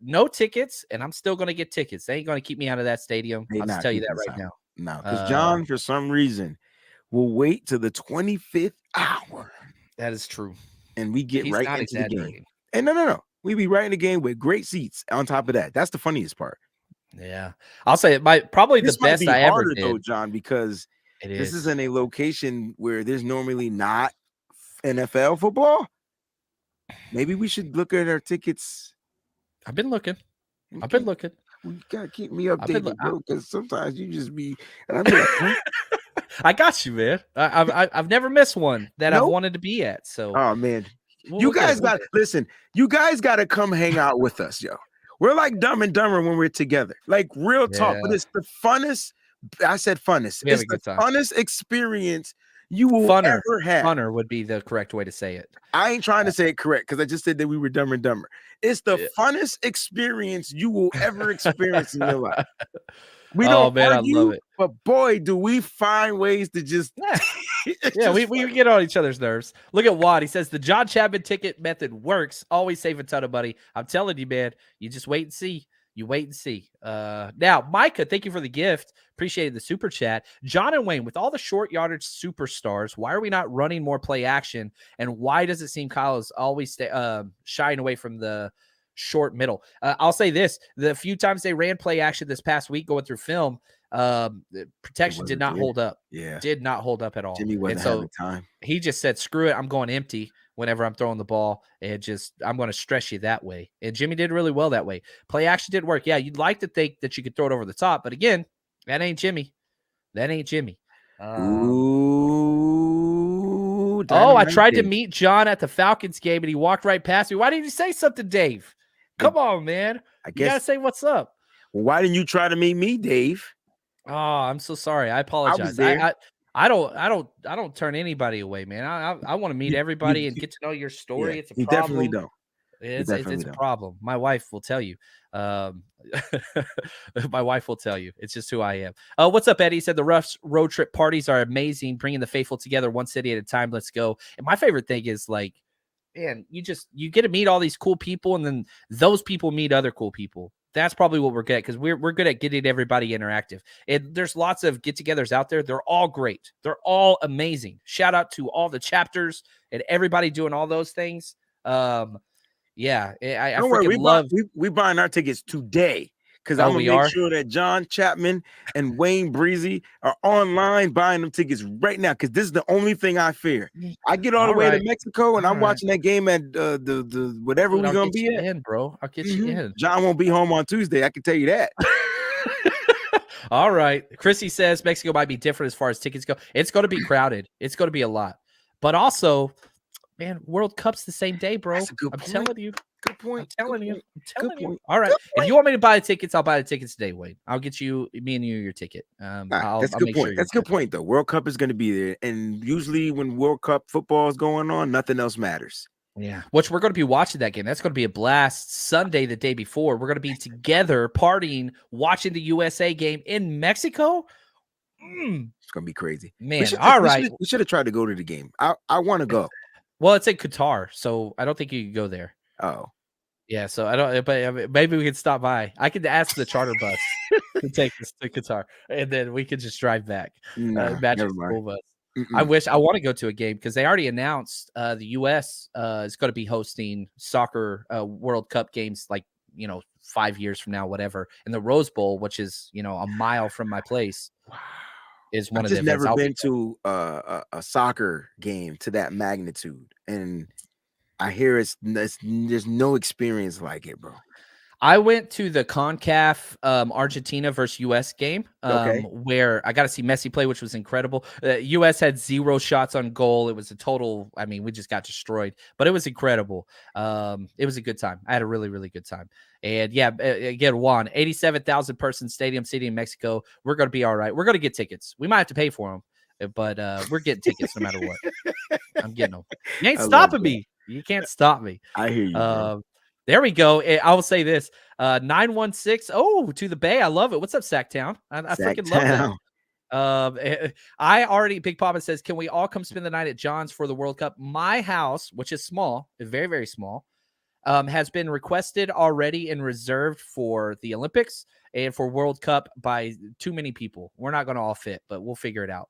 No tickets, and I'm still going to get tickets. They ain't going to keep me out of that stadium. I'll just tell you that right now. No, because John, for some reason, will wait till the 25th hour. That is true. And we get right into the game. And no. We be right in the game with great seats on top of that. That's the funniest part. Yeah. I'll say probably the best I ever did. Though, John, because this is in a location where there's normally not NFL football. Maybe we should look at our tickets. I've been looking. You gotta keep me updated, bro, because sometimes you just be. And I'm like, I got you, man. I've never missed one that I've wanted to be at. So, oh man, you guys got to listen. You guys got to come hang out with us, yo. We're like Dumb and Dumber when we're together, like real talk. But it's the funnest. I said funnest. It's the funnest experience you will ever have. Funner would be the correct way to say it. I ain't trying to say it correct because I just said that we were Dumb and Dumber. It's the funnest experience you will ever experience in your life. We don't argue, I love it. But boy, do we find ways to just we get on each other's nerves. Look at Watt. He says the John Chapman ticket method works. Always save a ton of money. I'm telling you, man. You just wait and see. You wait and see. Now, Micah, thank you for the gift. Appreciated the super chat. John and Wayne, with all the short yardage superstars, why are we not running more play action? And why does it seem Kyle is always shying away from the short middle? I'll say this: the few times they ran play action this past week going through film, the protection did not hold up. Yeah, did not hold up at all. Jimmy wasn't having time. He just said, "Screw it, I'm going empty." Whenever I'm throwing the ball, and I'm going to stress you that way. And Jimmy did really well that way. Play action didn't work. Yeah, you'd like to think that you could throw it over the top, but again, that ain't Jimmy. Ooh. I tried to meet John at the Falcons game, and he walked right past me. Why didn't you say something, Dave? Come on, man. You gotta say what's up. Well, why didn't you try to meet me, Dave? Oh, I'm so sorry. I apologize. I don't turn anybody away, man. I want to meet everybody and get to know your story. Yeah, it's a problem. You definitely don't. It's a problem. My wife will tell you. My wife will tell you. It's just who I am. What's up, Eddie? He said the road trip parties are amazing, bringing the faithful together one city at a time. Let's go. And my favorite thing is like, man, you get to meet all these cool people, and then those people meet other cool people. That's probably what we're good at, because we're good at getting everybody interactive. And there's lots of get-togethers out there. They're all great. They're all amazing. Shout out to all the chapters and everybody doing all those things. Yeah, I don't worry, love. We buying our tickets today, because I'm gonna make sure that John Chapman and Wayne Breezy are online buying them tickets right now, because this is the only thing I fear. I get all the way to Mexico, and I'm watching that game at the whatever we're gonna be at. Bro, I'll get you in. John won't be home on Tuesday. I can tell you that. All right, Chrissy says Mexico might be different as far as tickets go. It's going to be crowded. It's going to be a lot, but also, man, World Cup's the same day, bro. I'm telling you. Good point. I'm telling you. All right. If you want me to buy the tickets, I'll buy the tickets today, Wade. I'll get you, me and you, your ticket. That's a good point. That's a good point, though. World Cup is going to be there. And usually when World Cup football is going on, nothing else matters. Yeah. Which we're going to be watching that game. That's going to be a blast. Sunday, the day before, we're going to be together partying, watching the USA game in Mexico. It's going to be crazy. Man, all right. We should have tried to go to the game. I want to go. Well, it's in Qatar, so I don't think you can go there. Oh. Yeah, so I don't, but maybe we could stop by. I could ask the charter bus to take us to Qatar, and then we could just drive back. Match the school bus. I want to go to a game, because they already announced the U.S. Is going to be hosting soccer World Cup games, like, 5 years from now, whatever. And the Rose Bowl, which is, a mile from my place, is one of the events. I've never been to a soccer game to that magnitude, and I hear there's no experience like it, bro. I went to the CONCACAF Argentina versus U.S. game where I got to see Messi play, which was incredible. U.S. had 0 shots on goal. It was a total, we just got destroyed, but it was incredible. It was a good time. I had a really, really good time. And yeah, again, Juan, 87,000 person stadium city in Mexico. We're going to be all right. We're going to get tickets. We might have to pay for them, but we're getting tickets no matter what. I'm getting them. You ain't stopping me. You can't stop me. I hear you. There we go. I will say this. 916. Oh, to the Bay. I love it. What's up, Sacktown? I freaking love that. I already, Big Papa says, can we all come spend the night at John's for the World Cup? My house, which is small, very, very small, has been requested already and reserved for the Olympics and for World Cup by too many people. We're not going to all fit, but we'll figure it out.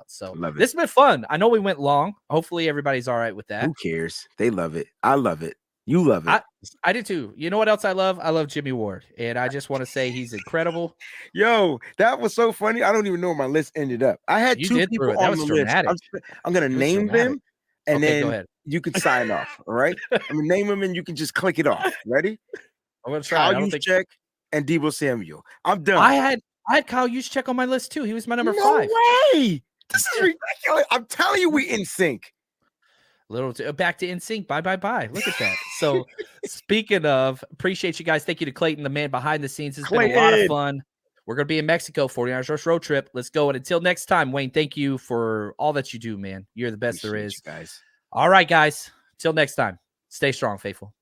So this has been fun. I know we went long. Hopefully everybody's all right with that. Who cares? They love it. I love it. You love it. I do too. You know what else I love? I love Jimmy Ward. And I just want to say he's incredible. Yo, that was so funny. I don't even know where my list ended up. I had two people on the list. I'm going to name them, and then you can sign off. All right? I'm going to name them, and you can just click it off. Ready? I'm going to try. Kyle Juszczyk and Deebo Samuel. I'm done. I had Kyle Juszczyk on my list too. He was my number 5. No way. This is ridiculous. I'm telling you, we in sync. Back to NSYNC. Bye. Look at that. So speaking of, appreciate you guys. Thank you to Clayton, the man behind the scenes. It's been a lot of fun. We're going to be in Mexico, 49ers road trip. Let's go. And until next time, Wayne, thank you for all that you do, man. You're the best there is. Guys. All right, guys. Till next time. Stay strong, faithful.